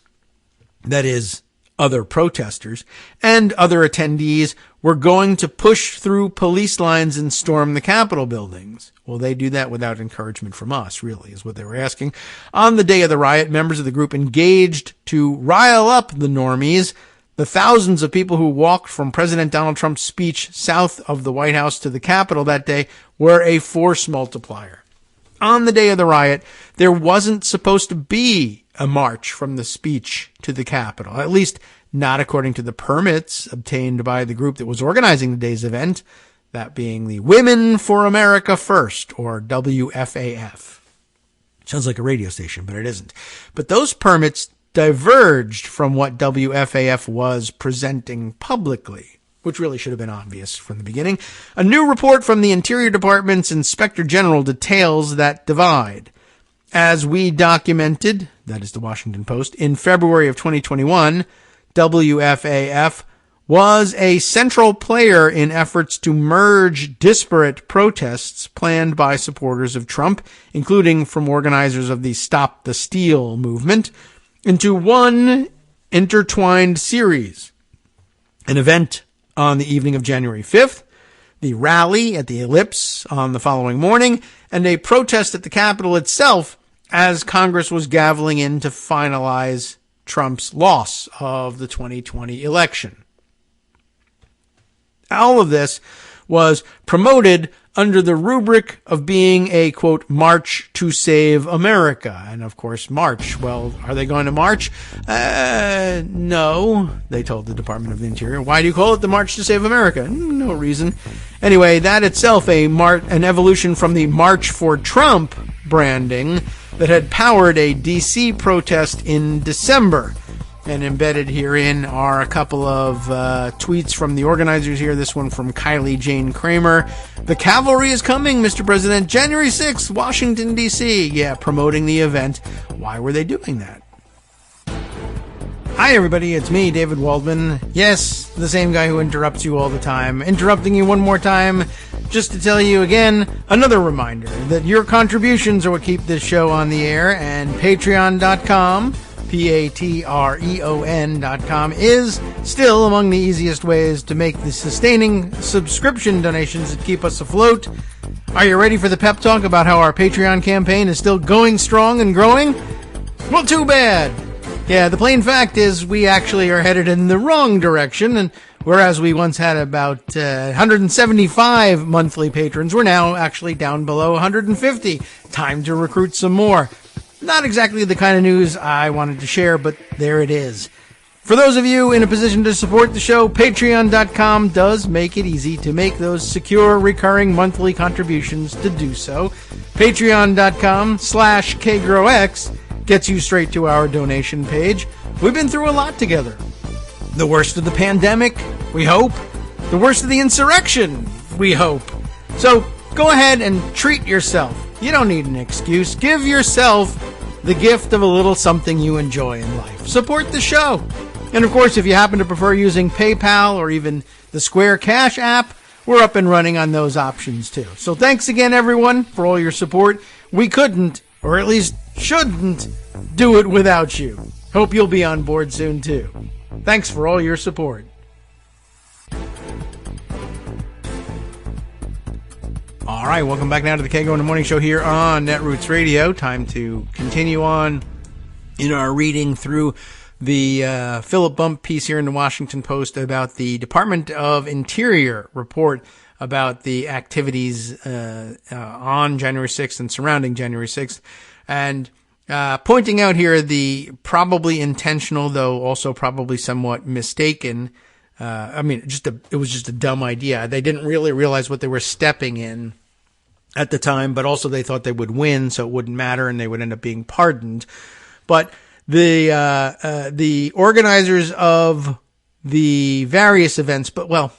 that is, other protesters, and other attendees were going to push through police lines and storm the Capitol buildings. Well, they do that without encouragement from us, really, is what they were asking. On the day of the riot, members of the group engaged to rile up the normies. The thousands of people who walked from President Donald Trump's speech south of the White House to the Capitol that day were a force multiplier. On the day of the riot, there wasn't supposed to be a march from the speech to the Capitol, at least not according to the permits obtained by the group that was organizing the day's event, that being the Women for America First, or WFAF. Sounds like a radio station, but it isn't. But those permits diverged from what WFAF was presenting publicly, which really should have been obvious from the beginning. A new report from the Interior Department's Inspector General details that divide. As we documented, that is the Washington Post, in February of 2021, WFAF was a central player in efforts to merge disparate protests planned by supporters of Trump, including from organizers of the Stop the Steal movement, into one intertwined series. An event on the evening of January 5th, the rally at the Ellipse on the following morning, and a protest at the Capitol itself as Congress was gaveling in to finalize Trump's loss of the 2020 election. All of this was promoted under the rubric of being a, quote, march to save America. And, of course, march. Well, are they going to march? No, they told the Department of the Interior. Why do you call it the March to Save America? No reason. Anyway, that itself an evolution from the March for Trump branding that had powered a D.C. protest in December. And embedded herein are a couple of tweets from the organizers here. This one from Kylie Jane Kramer. The cavalry is coming, Mr. President. January 6th, Washington, D.C. Yeah, promoting the event. Why were they doing that? Hi, everybody. It's me, David Waldman. Yes, the same guy who interrupts you all the time. Interrupting you one more time just to tell you again, another reminder that your contributions are what keep this show on the air, and Patreon.com, Patreon.com, is still among the easiest ways to make the sustaining subscription donations that keep us afloat. Are you ready for the pep talk about how our Patreon campaign is still going strong and growing? Well, too bad. Yeah, the plain fact is we actually are headed in the wrong direction, and whereas we once had about 175 monthly patrons, we're now actually down below 150. Time to recruit some more. Not exactly the kind of news I wanted to share, but there it is. For those of you in a position to support the show, Patreon.com does make it easy to make those secure, recurring monthly contributions to do so. Patreon.com/KagroX gets you straight to our donation page. We've been through a lot together. The worst of the pandemic, we hope. The worst of the insurrection, we hope. So go ahead and treat yourself. You don't need an excuse. Give yourself the gift of a little something you enjoy in life. Support the show. And of course, if you happen to prefer using PayPal or even the Square Cash app, we're up and running on those options too. So thanks again, everyone, for all your support. We couldn't, or at least shouldn't, do it without you. Hope you'll be on board soon too. Thanks for all your support. All right, welcome back now to the Kagro in the Morning Show here on Netroots Radio. Time to continue on in our reading through the Philip Bump piece here in the Washington Post about the Department of Interior report about the activities on January 6th and surrounding January 6th, and pointing out here the probably intentional, though also probably somewhat mistaken, it was just a dumb idea. They didn't really realize what they were stepping in at the time, but also they thought they would win, so it wouldn't matter, and they would end up being pardoned. But the organizers of the various events,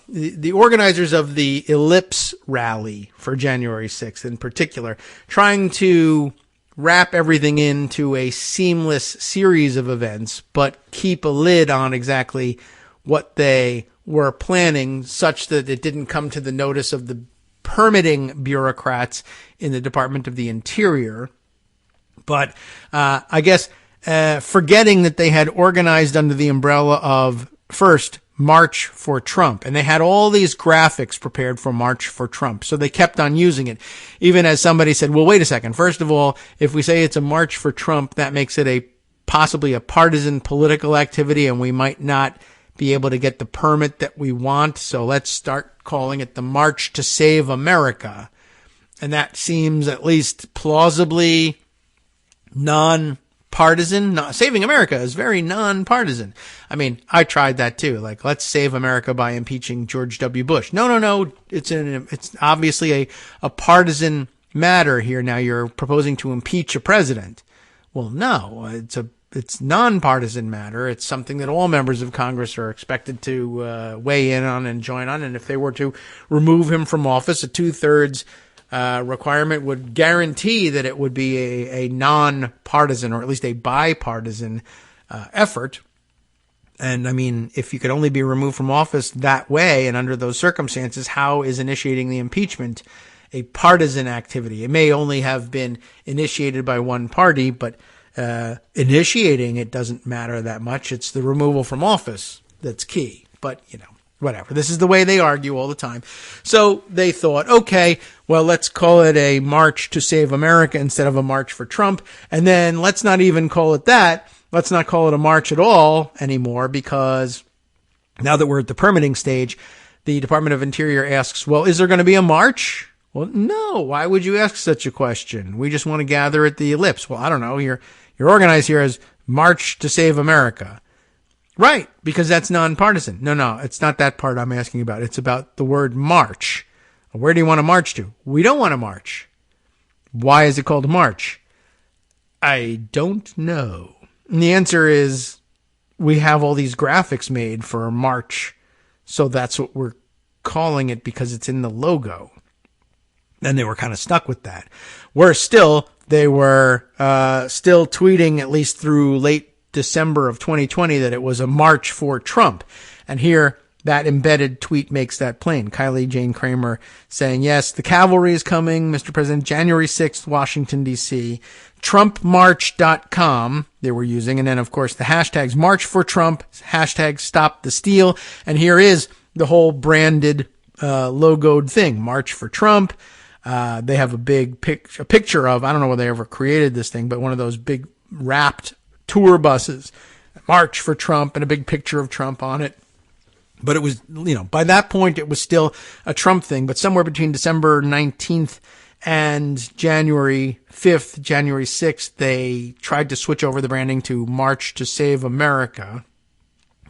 the organizers of the Ellipse rally for January 6th in particular, trying to wrap everything into a seamless series of events, but keep a lid on exactly what they were planning such that it didn't come to the notice of the permitting bureaucrats in the Department of the Interior. But I guess forgetting that they had organized under the umbrella of, first, March for Trump. And they had all these graphics prepared for March for Trump. So they kept on using it. Even as somebody said, well, wait a second. First of all, if we say it's a March for Trump, that makes it possibly a partisan political activity, and we might not be able to get the permit that we want. So let's start calling it the March to Save America. And that seems at least plausibly non-partisan partisan. Saving America is very nonpartisan. I mean, I tried that too. Like, let's save America by impeaching George W. Bush. No. It's obviously a partisan matter here. Now you're proposing to impeach a president. Well, no, it's nonpartisan matter. It's something that all members of Congress are expected to weigh in on and join on. And if they were to remove him from office, a 2/3 requirement would guarantee that it would be a non-partisan, or at least a bipartisan effort. And I mean, if you could only be removed from office that way and under those circumstances, how is initiating the impeachment a partisan activity? It may only have been initiated by one party, but initiating it doesn't matter that much. It's the removal from office that's key. But, whatever. This is the way they argue all the time. So they thought, okay, well, let's call it a march to save America instead of a march for Trump. And then let's not even call it that. Let's not call it a march at all anymore, because now that we're at the permitting stage, the Department of Interior asks, well, is there going to be a march? Well, no. Why would you ask such a question? We just want to gather at the ellipse. Well, I don't know. You're organized here as March to Save America. Right, because that's nonpartisan. No, it's not that part I'm asking about. It's about the word march. Where do you want to march to? We don't want to march. Why is it called a march? I don't know. And the answer is, we have all these graphics made for a march, so that's what we're calling it because it's in the logo. And they were kind of stuck with that. They were still tweeting, at least through late December of 2020, that it was a march for Trump. And here, that embedded tweet makes that plain. Kylie Jane Kramer saying, yes, the cavalry is coming, Mr. President, January 6th, Washington, D.C. TrumpMarch.com they were using. And then, of course, the hashtags March for Trump, hashtag Stop the Steal. And here is the whole branded, logoed thing, March for Trump. They have a big picture of, I don't know whether they ever created this thing, but one of those big wrapped tour buses, March for Trump, and a big picture of Trump on it. But it was, by that point, it was still a Trump thing. But somewhere between December 19th and January 5th, January 6th, they tried to switch over the branding to March to Save America.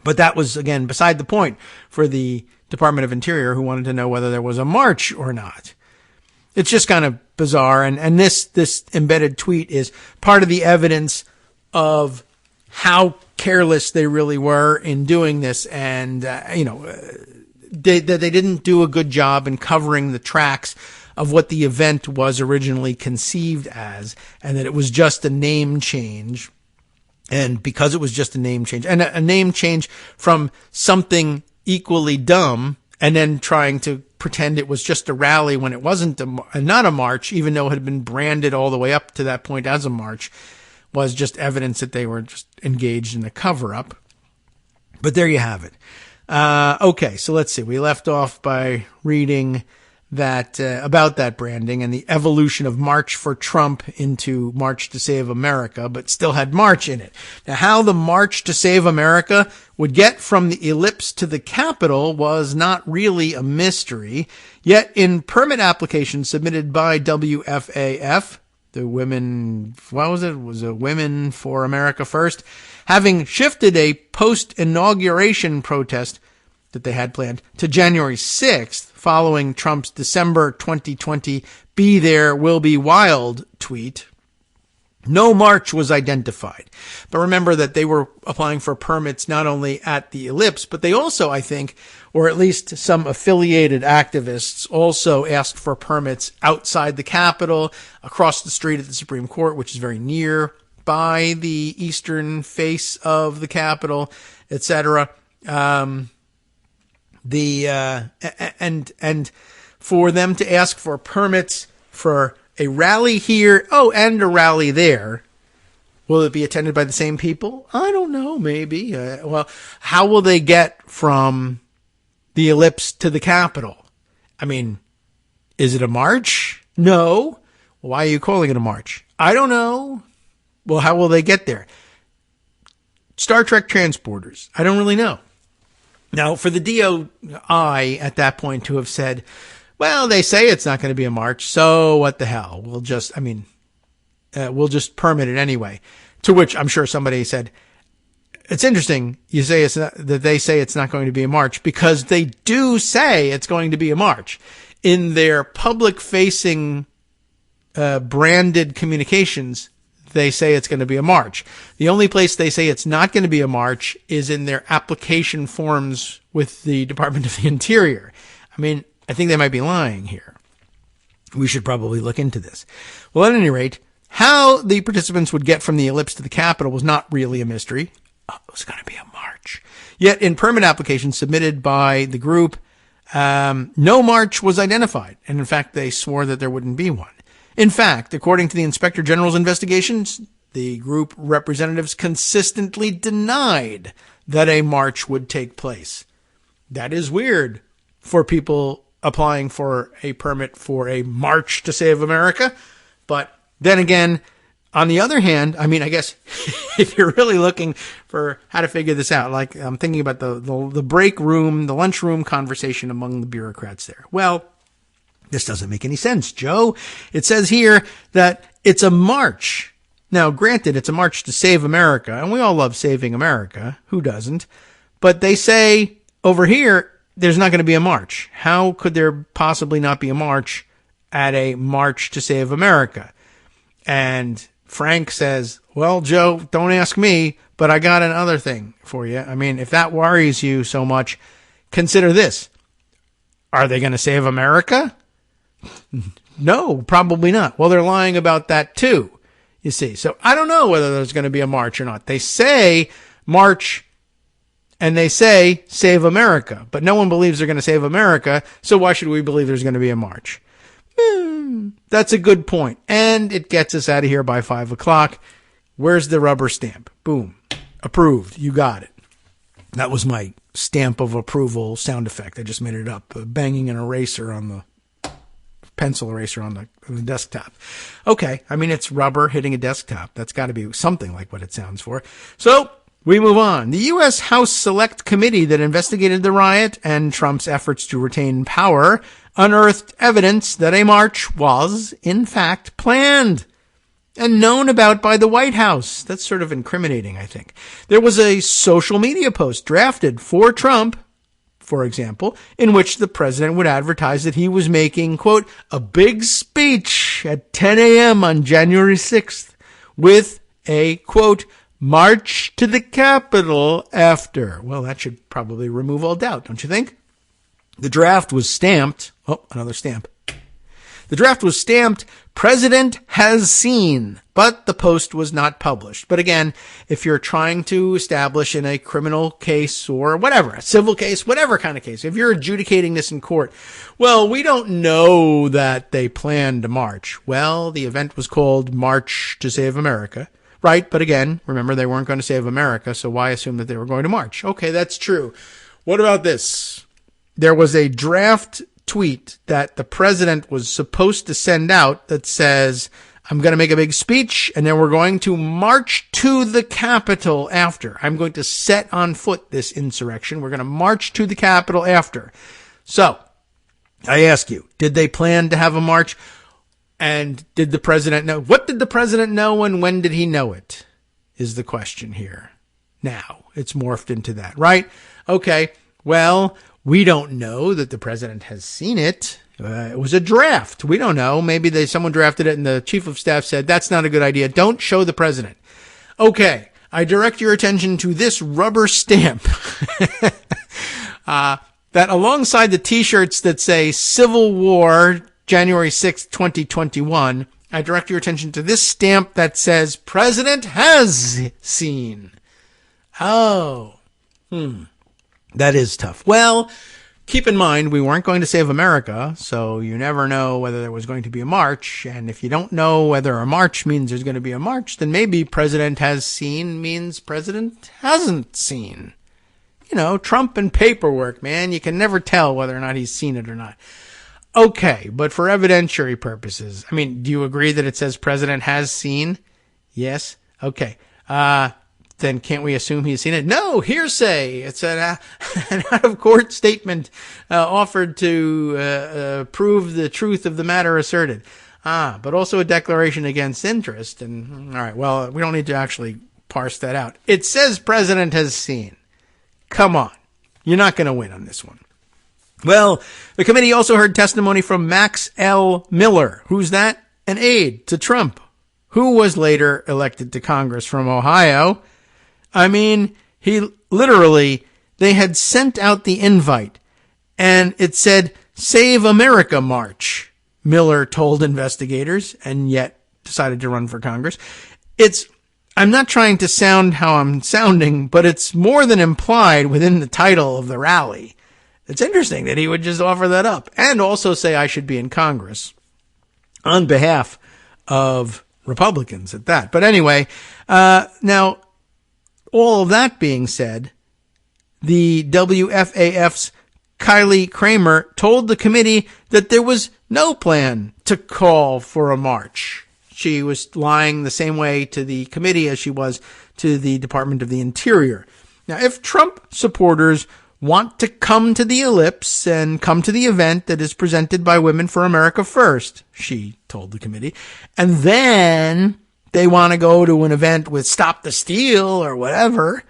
But that was, again, beside the point for the Department of Interior, who wanted to know whether there was a march or not. It's just kind of bizarre. And this embedded tweet is part of the evidence of how careless they really were in doing this. And, they didn't do a good job in covering the tracks of what the event was originally conceived as, and that it was just a name change. And because it was just a name change, and a name change from something equally dumb, and then trying to pretend it was just a rally when it wasn't not a march, even though it had been branded all the way up to that point as a march, was just evidence that they were just engaged in a cover-up. But there you have it. Okay, so let's see. We left off by reading that about that branding and the evolution of March for Trump into March to Save America, but still had March in it. Now, how the March to Save America would get from the ellipse to the Capitol was not really a mystery. Yet in permit applications submitted by WFAF, the women, what was it? It was a Women for America First, having shifted a post-inauguration protest that they had planned to January 6th, following Trump's December 2020 "Be There, Will Be Wild" tweet. No march was identified. But remember that they were applying for permits not only at the ellipse, but they also, I think, or at least some affiliated activists also asked for permits outside the Capitol, across the street at the Supreme Court, which is very near by the eastern face of the Capitol, etc. And for them to ask for permits for a rally here, and a rally there, will it be attended by the same people? I don't know, maybe. Well, how will they get from the ellipse to the Capitol? I mean, is it a march? No. Why are you calling it a march? I don't know. Well, how will they get there? Star Trek transporters. I don't really know. Now, for the DOI at that point to have said, well, they say it's not going to be a march, so what the hell? We'll just permit it anyway. To which I'm sure somebody said, it's interesting you say that they say it's not going to be a march, because they do say it's going to be a march. In their public-facing branded communications, they say it's going to be a march. The only place they say it's not going to be a march is in their application forms with the Department of the Interior. I mean, I think they might be lying here. We should probably look into this. Well, at any rate, how the participants would get from the ellipse to the Capitol was not really a mystery. Oh, it was going to be a march. Yet in permit applications submitted by the group, no march was identified. And in fact, they swore that there wouldn't be one. In fact, according to the Inspector General's investigations, the group representatives consistently denied that a march would take place. That is weird for people applying for a permit for a march to save America. But then again, on the other hand, I mean, I guess if you're really looking for how to figure this out, like I'm thinking about the break room, the lunchroom conversation among the bureaucrats there. Well, this doesn't make any sense, Joe. It says here that it's a march. Now, granted, it's a march to save America, and we all love saving America. Who doesn't? But they say over here, there's not going to be a march. How could there possibly not be a march at a march to save America? And Frank says, well, Joe, don't ask me, but I got another thing for you. I mean, if that worries you so much, consider this. Are they going to save America? No, probably not. Well, they're lying about that too, you see. So I don't know whether there's going to be a march or not. They say march and they say save America, but no one believes they're going to save America. So why should we believe there's going to be a march? That's a good point. And it gets us out of here by 5 o'clock. Where's the rubber stamp? Boom. Approved. You got it. That was my stamp of approval sound effect. I just made it up. Banging an eraser on the pencil eraser on the desktop. Okay. I mean, it's rubber hitting a desktop. That's got to be something like what it sounds for. So we move on. The U.S. House Select Committee that investigated the riot and Trump's efforts to retain power unearthed evidence that a march was, in fact, planned and known about by the White House. That's sort of incriminating, I think. There was a social media post drafted for Trump, for example, in which the president would advertise that he was making, quote, a big speech at 10 a.m. on January 6th with a, quote, march to the Capitol after. Well, that should probably remove all doubt, don't you think? The draft was stamped. Oh, another stamp. The draft was stamped, President has seen, but the post was not published. But again, if you're trying to establish in a criminal case or whatever, a civil case, whatever kind of case, if you're adjudicating this in court, well, we don't know that they planned to march. Well, the event was called March to Save America, right? But again, remember, they weren't going to save America, so why assume that they were going to march? Okay, that's true. What about this? There was a draft tweet that the president was supposed to send out that says, I'm going to make a big speech and then we're going to march to the Capitol after. I'm going to set on foot this insurrection. We're going to march to the Capitol after. So I ask you, did they plan to have a march? And did the president know? What did the president know and when did he know it? Is the question here. Now it's morphed into that, right? Okay. Well, we don't know that the president has seen it. It was a draft. We don't know. Maybe someone drafted it and the chief of staff said, that's not a good idea. Don't show the president. Okay. I direct your attention to this rubber stamp that alongside the t-shirts that say Civil War, January 6th, 2021, I direct your attention to this stamp that says President has seen. Oh. That is tough. Well, keep in mind, we weren't going to save America, so you never know whether there was going to be a march. And if you don't know whether a march means there's going to be a march, then maybe president has seen means president hasn't seen. You know, Trump and paperwork, man. You can never tell whether or not he's seen it or not. Okay, but for evidentiary purposes, I mean, do you agree that it says president has seen? Yes? Okay. Then can't we assume he's seen it? No, hearsay. It's an out-of-court statement offered to prove the truth of the matter asserted. But also a declaration against interest. And, all right, well, we don't need to actually parse that out. It says president has seen. Come on. You're not going to win on this one. Well, the committee also heard testimony from Max L. Miller. Who's that? An aide to Trump, who was later elected to Congress from Ohio. I mean, they had sent out the invite, and it said, Save America March, Miller told investigators, and yet decided to run for Congress. I'm not trying to sound how I'm sounding, but it's more than implied within the title of the rally. It's interesting that he would just offer that up and also say I should be in Congress on behalf of Republicans at that. But anyway, now, all of that being said, the WFAF's Kylie Kramer told the committee that there was no plan to call for a march. She was lying the same way to the committee as she was to the Department of the Interior. Now, if Trump supporters want to come to the ellipse and come to the event that is presented by Women for America First, she told the committee, and then they want to go to an event with Stop the Steal or whatever,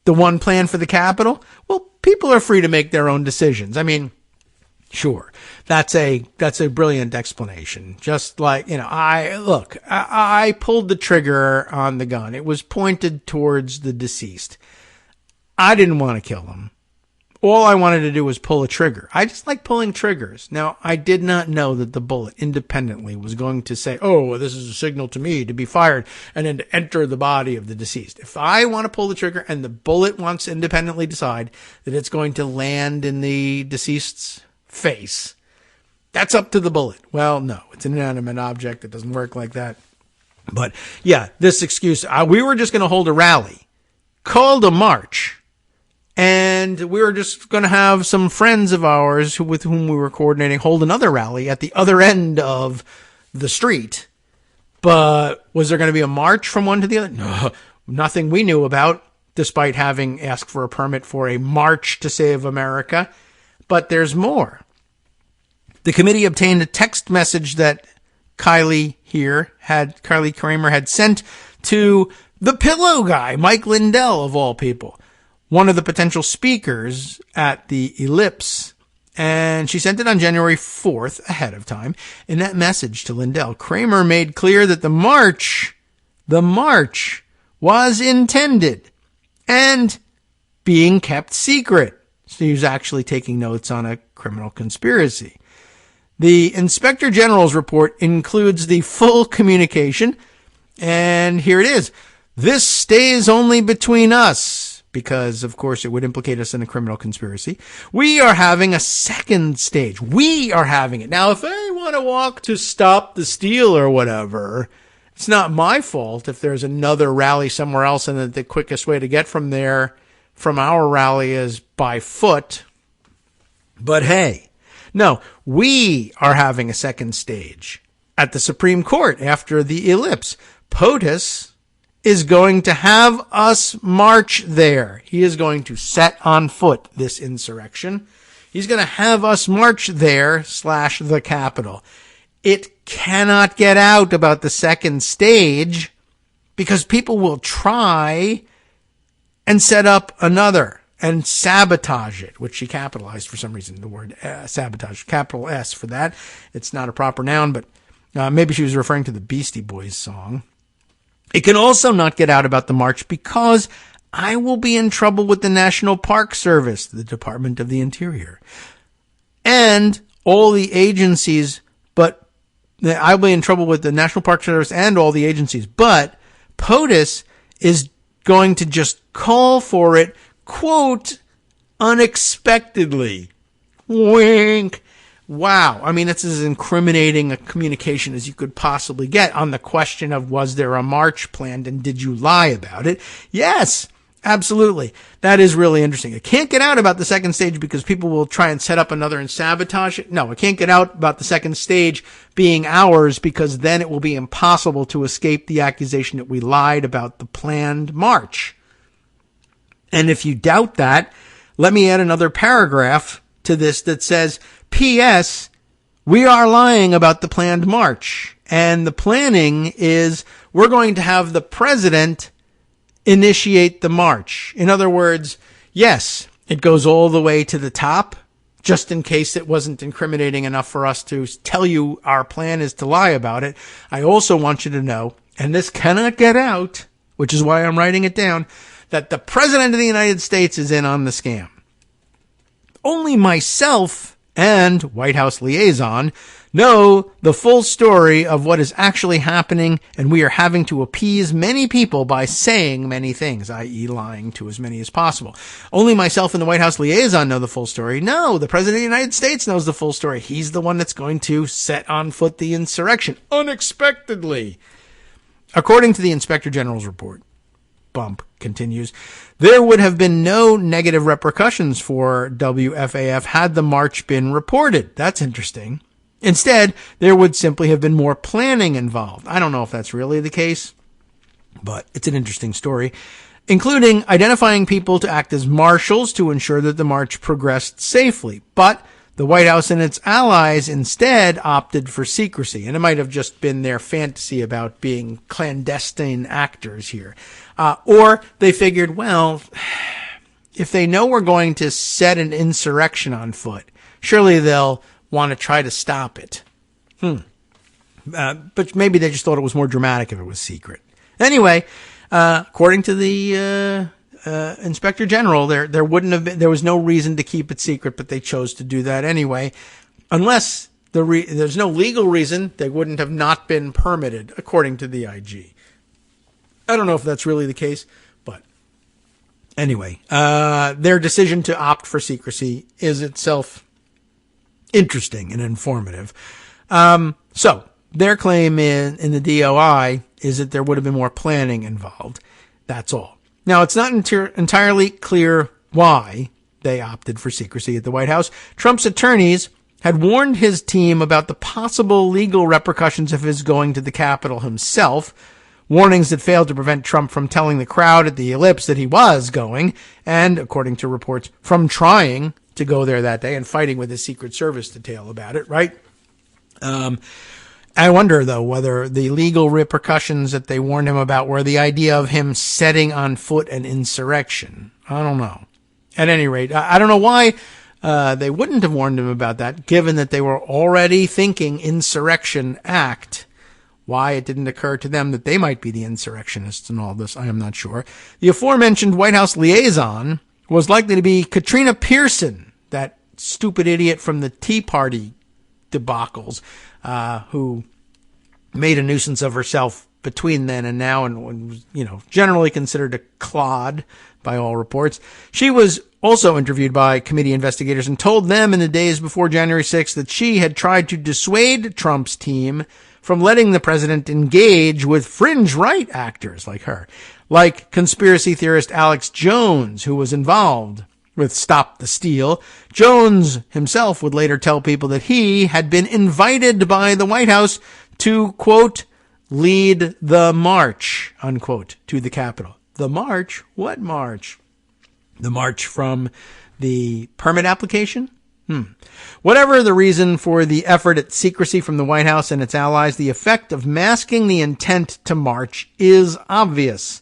the one plan for the Capitol, well, people are free to make their own decisions. I mean, sure, that's a brilliant explanation. Just like, I pulled the trigger on the gun. It was pointed towards the deceased. I didn't want to kill him. All I wanted to do was pull a trigger. I just like pulling triggers. Now, I did not know that the bullet independently was going to say, oh, this is a signal to me to be fired and then to enter the body of the deceased. If I want to pull the trigger and the bullet wants to independently decide that it's going to land in the deceased's face, that's up to the bullet. Well, no, it's an inanimate object. It doesn't work like that. But yeah, this excuse, we were just going to hold a rally called a march. And we were just going to have some friends of ours with whom we were coordinating hold another rally at the other end of the street. But was there going to be a march from one to the other? No, nothing we knew about, despite having asked for a permit for a march to save America. But there's more. The committee obtained a text message that Kylie Kramer had sent to the pillow guy, Mike Lindell, of all people, one of the potential speakers at the Ellipse. And she sent it on January 4th ahead of time. In that message to Lindell, Kramer made clear that the march was intended and being kept secret. So he was actually taking notes on a criminal conspiracy. The Inspector General's report includes the full communication. And here it is. This stays only between us, because, of course, it would implicate us in a criminal conspiracy. We are having a second stage. We are having it. Now, if they want to walk to Stop the Steal or whatever, it's not my fault if there's another rally somewhere else and that the quickest way to get from there, from our rally, is by foot. But hey, no, we are having a second stage at the Supreme Court after the Ellipse. POTUS is going to have us march there. He is going to set on foot this insurrection. He's going to have us march there / the Capitol. It cannot get out about the second stage because people will try and set up another and sabotage it, which she capitalized for some reason, the word sabotage, capital S for that. It's not a proper noun, but maybe she was referring to the Beastie Boys song. It can also not get out about the march because I will be in trouble with the National Park Service, the Department of the Interior, and all the agencies, but I'll be in trouble with the National Park Service and all the agencies, but POTUS is going to just call for it, quote, unexpectedly. Wink. Wow. I mean, that's as incriminating a communication as you could possibly get on the question of was there a march planned and did you lie about it? Yes, absolutely. That is really interesting. It can't get out about the second stage because people will try and set up another and sabotage it. No, it can't get out about the second stage being ours because then it will be impossible to escape the accusation that we lied about the planned march. And if you doubt that, let me add another paragraph to this that says, P.S. we are lying about the planned march. And the planning is we're going to have the president initiate the march. In other words, yes, it goes all the way to the top, just in case it wasn't incriminating enough for us to tell you our plan is to lie about it. I also want you to know, and this cannot get out, which is why I'm writing it down, that the president of the United States is in on the scam. Only myself and White House liaison know the full story of what is actually happening, and we are having to appease many people by saying many things, i.e. lying to as many as possible. Only myself and the White House liaison know the full story. No, the President of the United States knows the full story. He's the one that's going to set on foot the insurrection unexpectedly. According to the Inspector General's report, Bump continues, there would have been no negative repercussions for WFAF had the march been reported. That's interesting. Instead, there would simply have been more planning involved. I don't know if that's really the case, but it's an interesting story, including identifying people to act as marshals to ensure that the march progressed safely. But the White House and its allies instead opted for secrecy, and it might have just been their fantasy about being clandestine actors here. Or they figured, well, if they know we're going to set an insurrection on foot, surely they'll want to try to stop it. But maybe they just thought it was more dramatic if it was secret. Anyway, according to the Inspector General, there wouldn't have been, there was no reason to keep it secret, but they chose to do that anyway. Unless there's no legal reason, they wouldn't have not been permitted, according to the IG. I don't know if that's really the case, but anyway, their decision to opt for secrecy is itself interesting and informative. So their claim in the DOI is that there would have been more planning involved. That's all. Now, it's not entirely clear why they opted for secrecy at the White House. Trump's attorneys had warned his team about the possible legal repercussions of his going to the Capitol himself, warnings that failed to prevent Trump from telling the crowd at the Ellipse that he was going, and, according to reports, from trying to go there that day and fighting with his Secret Service detail about it, right? I wonder, though, whether the legal repercussions that they warned him about were the idea of him setting on foot an insurrection. I don't know. At any rate, I don't know why they wouldn't have warned him about that, given that they were already thinking insurrection act. Why it didn't occur to them that they might be the insurrectionists in all this, I am not sure. The aforementioned White House liaison was likely to be Katrina Pearson, that stupid idiot from the Tea Party debacles, who made a nuisance of herself between then and now and was, generally considered a clod by all reports. She was also interviewed by committee investigators and told them in the days before January 6th that she had tried to dissuade Trump's team from letting the president engage with fringe right actors like her, like conspiracy theorist Alex Jones, who was involved with Stop the Steal. Jones himself would later tell people that he had been invited by the White House to, quote, lead the march, unquote, to the Capitol. The march? What march? The march from the permit application? Whatever the reason for the effort at secrecy from the White House and its allies, the effect of masking the intent to march is obvious.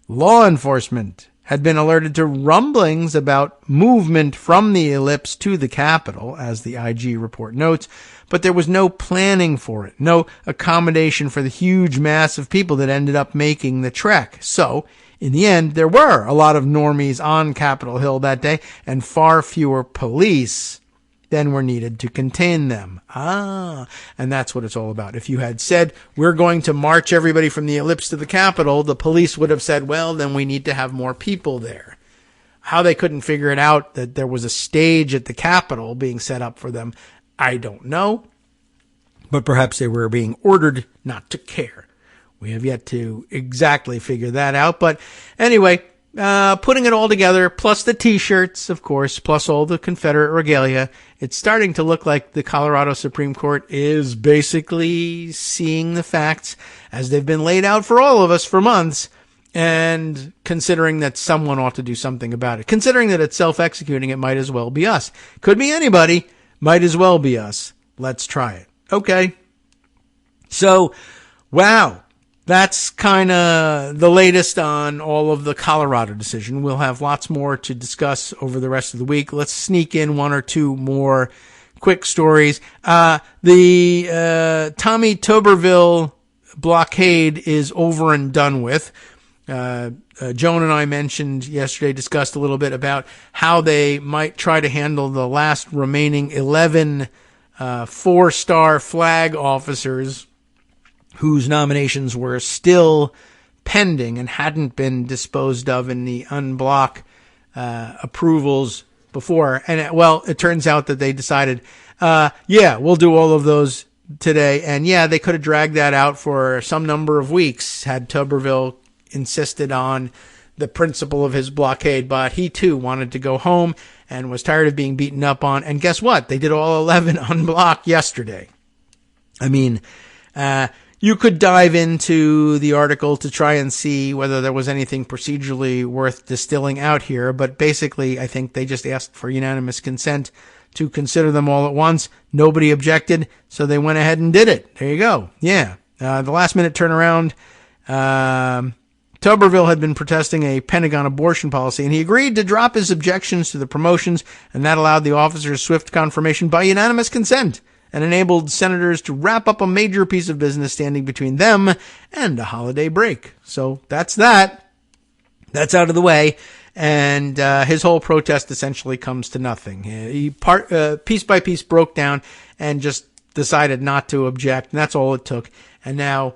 Law enforcement had been alerted to rumblings about movement from the Ellipse to the Capitol, as the IG report notes, but there was no planning for it, no accommodation for the huge mass of people that ended up making the trek. So, in the end, there were a lot of normies on Capitol Hill that day, and far fewer police than were needed to contain them. And that's what it's all about. If you had said, we're going to march everybody from the Ellipse to the Capitol, the police would have said, well, then we need to have more people there. How they couldn't figure it out that there was a stage at the Capitol being set up for them, I don't know. But perhaps they were being ordered not to care. We have yet to exactly figure that out. But anyway, putting it all together, plus the T-shirts, of course, plus all the Confederate regalia, it's starting to look like the Colorado Supreme Court is basically seeing the facts as they've been laid out for all of us for months, and considering that someone ought to do something about it. Considering that it's self-executing, it might as well be us. Could be anybody, might as well be us. let's try it. Okay. So, wow. That's kind of the latest on all of the Colorado decision. We'll have lots more to discuss over the rest of the week. Let's sneak in one or two more quick stories. The Tommy Tuberville blockade is over and done with. Joan and I discussed a little bit about how they might try to handle the last remaining 11 four-star flag officers whose nominations were still pending and hadn't been disposed of in the unblock approvals before. And it turns out that they decided, we'll do all of those today. And they could have dragged that out for some number of weeks had Tuberville insisted on the principle of his blockade, but he too wanted to go home and was tired of being beaten up on. And guess what? They did all 11 unblock yesterday. I mean, you could dive into the article to try and see whether there was anything procedurally worth distilling out here, but basically I think they just asked for unanimous consent to consider them all at once. Nobody objected, so they went ahead and did it. There you go. Yeah. The last minute turnaround, Tuberville had been protesting a Pentagon abortion policy, and he agreed to drop his objections to the promotions, and that allowed the officers swift confirmation by unanimous consent and enabled senators to wrap up a major piece of business standing between them and a holiday break. So that's that. That's out of the way. And his whole protest essentially comes to nothing. He piece by piece broke down and just decided not to object, and that's all it took. And now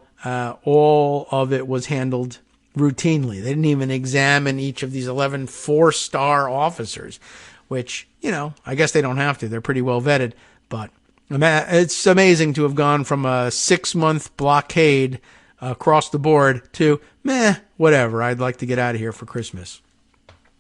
all of it was handled routinely. They didn't even examine each of these 11 four-star officers, which, I guess they don't have to. They're pretty well vetted. But it's amazing to have gone from a 6-month blockade across the board to, whatever. I'd like to get out of here for Christmas.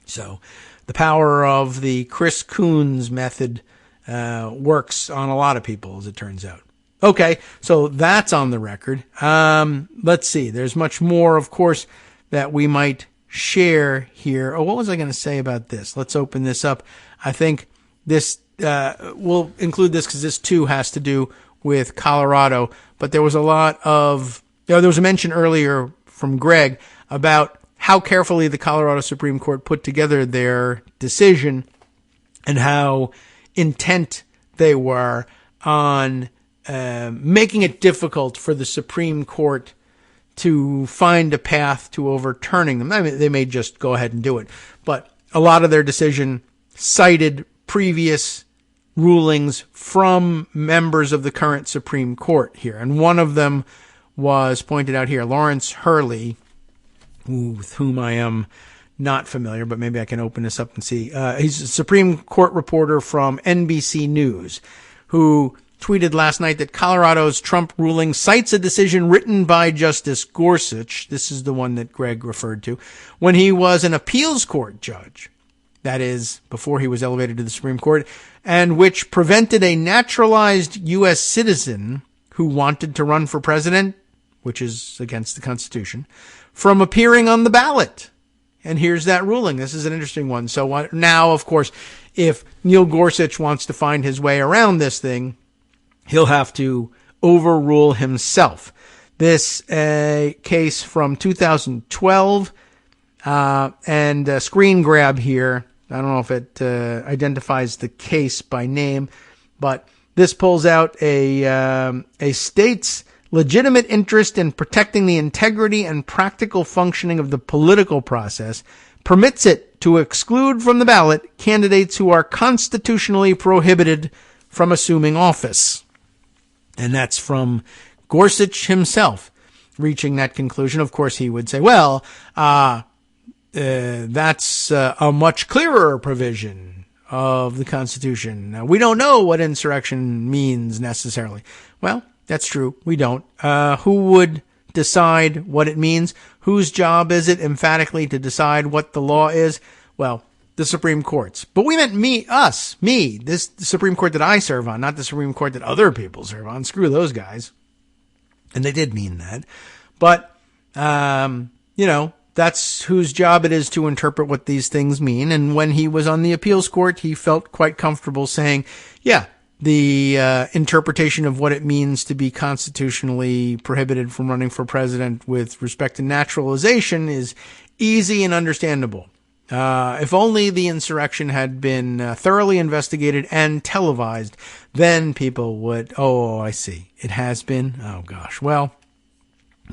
So the power of the Chris Coons method works on a lot of people, as it turns out. Okay, so that's on the record. Let's see. There's much more, of course, that we might share here. Oh, what was I going to say about this? Let's open this up. I think this, we'll include this because this too has to do with Colorado, but there was a lot of, there was a mention earlier from Greg about how carefully the Colorado Supreme Court put together their decision and how intent they were on making it difficult for the Supreme Court to find a path to overturning them. I mean, they may just go ahead and do it, but a lot of their decision cited previous rulings from members of the current Supreme Court here. And one of them was pointed out here, Lawrence Hurley, with whom I am not familiar, but maybe I can open this up and see. He's a Supreme Court reporter from NBC News who tweeted last night that Colorado's Trump ruling cites a decision written by Justice Gorsuch. This is the one that Greg referred to when he was an appeals court judge. That is, before he was elevated to the Supreme Court, and which prevented a naturalized U.S. citizen who wanted to run for president, which is against the Constitution, from appearing on the ballot. And here's that ruling. This is an interesting one. So now, of course, if Neil Gorsuch wants to find his way around this thing, he'll have to overrule himself. This case from 2012, and a screen grab here. I don't know if it identifies the case by name, but this pulls out a state's legitimate interest in protecting the integrity and practical functioning of the political process, permits it to exclude from the ballot candidates who are constitutionally prohibited from assuming office. And that's from Gorsuch himself reaching that conclusion. Of course, he would say, well, that's a much clearer provision of the Constitution. Now, we don't know what insurrection means necessarily. Well, that's true. We don't. Who would decide what it means? Whose job is it emphatically to decide what the law is? Well, the Supreme Court's. But we meant me, the Supreme Court that I serve on, not the Supreme Court that other people serve on. Screw those guys. And they did mean that. But, that's whose job it is to interpret what these things mean. And when he was on the appeals court, he felt quite comfortable saying, yeah, the interpretation of what it means to be constitutionally prohibited from running for president with respect to naturalization is easy and understandable. If only the insurrection had been thoroughly investigated and televised, then people would, oh, I see. It has been? Oh, gosh. Well,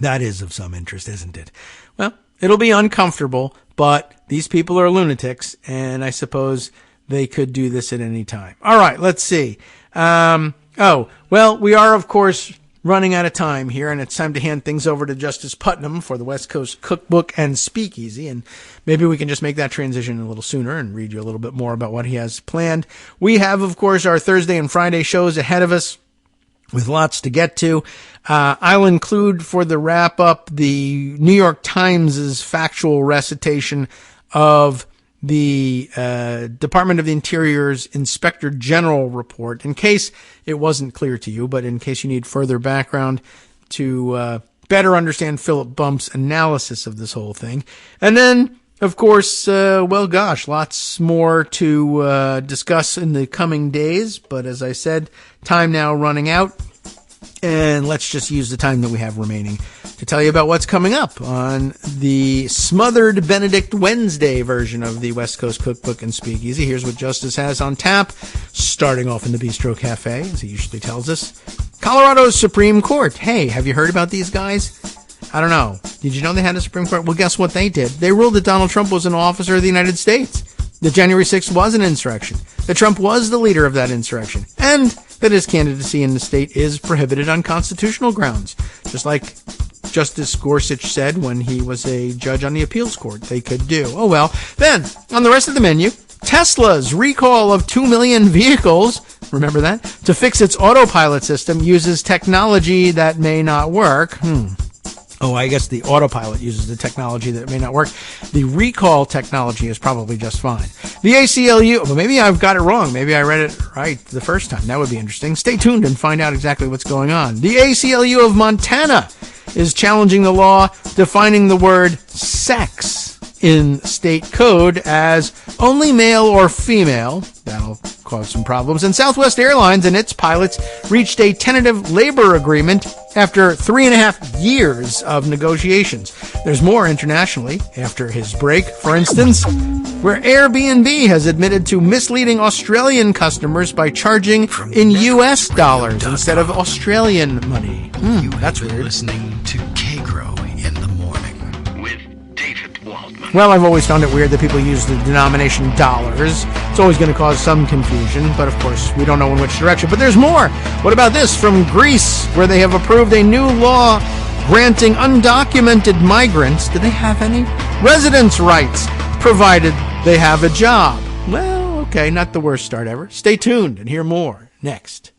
that is of some interest, isn't it? Well, it'll be uncomfortable, but these people are lunatics, and I suppose they could do this at any time. All right, let's see. We are, of course, running out of time here, and it's time to hand things over to Justice Putnam for the West Coast Cookbook and Speakeasy, and maybe we can just make that transition a little sooner and read you a little bit more about what he has planned. We have, of course, our Thursday and Friday shows ahead of us with lots to get to. I'll include for the wrap-up the New York Times' factual recitation of the Department of the Interior's Inspector General report, in case it wasn't clear to you, but in case you need further background to better understand Philip Bump's analysis of this whole thing. And then, of course, lots more to discuss in the coming days, but as I said, time now running out. And let's just use the time that we have remaining to tell you about what's coming up on the Smothered Benedict Wednesday version of the West Coast Cookbook and Speakeasy. Here's what Justice has on tap, starting off in the Bistro Cafe, as he usually tells us. Colorado's Supreme Court. Hey, have you heard about these guys? I don't know. Did you know they had a Supreme Court? Well, guess what they did? They ruled that Donald Trump was an officer of the United States, that January 6th was an insurrection, that Trump was the leader of that insurrection, and that his candidacy in the state is prohibited on constitutional grounds, just like Justice Gorsuch said when he was a judge on the appeals court they could do. Oh well. Then, on the rest of the menu, Tesla's recall of 2 million vehicles, remember that, to fix its autopilot system uses technology that may not work. Oh, I guess the autopilot uses the technology that may not work. The recall technology is probably just fine. The ACLU, well, maybe I've got it wrong. Maybe I read it right the first time. That would be interesting. Stay tuned and find out exactly what's going on. The ACLU of Montana is challenging the law defining the word sex in state code as only male or female. That'll cause some problems. And Southwest Airlines and its pilots reached a tentative labor agreement after 3.5 years of negotiations. There's more internationally after his break. For instance, where Airbnb has admitted to misleading Australian customers by charging in US dollars instead of Australian money. That's weird. Listening to Kagro in the morning with David Waldman. Well, I've always found it weird that people use the denomination dollars. It's always going to cause some confusion, but of course, we don't know in which direction. But there's more. What about this from Greece, where they have approved a new law granting undocumented migrants, do they have any? Residence rights, provided they have a job. Well, okay, not the worst start ever. Stay tuned and hear more next.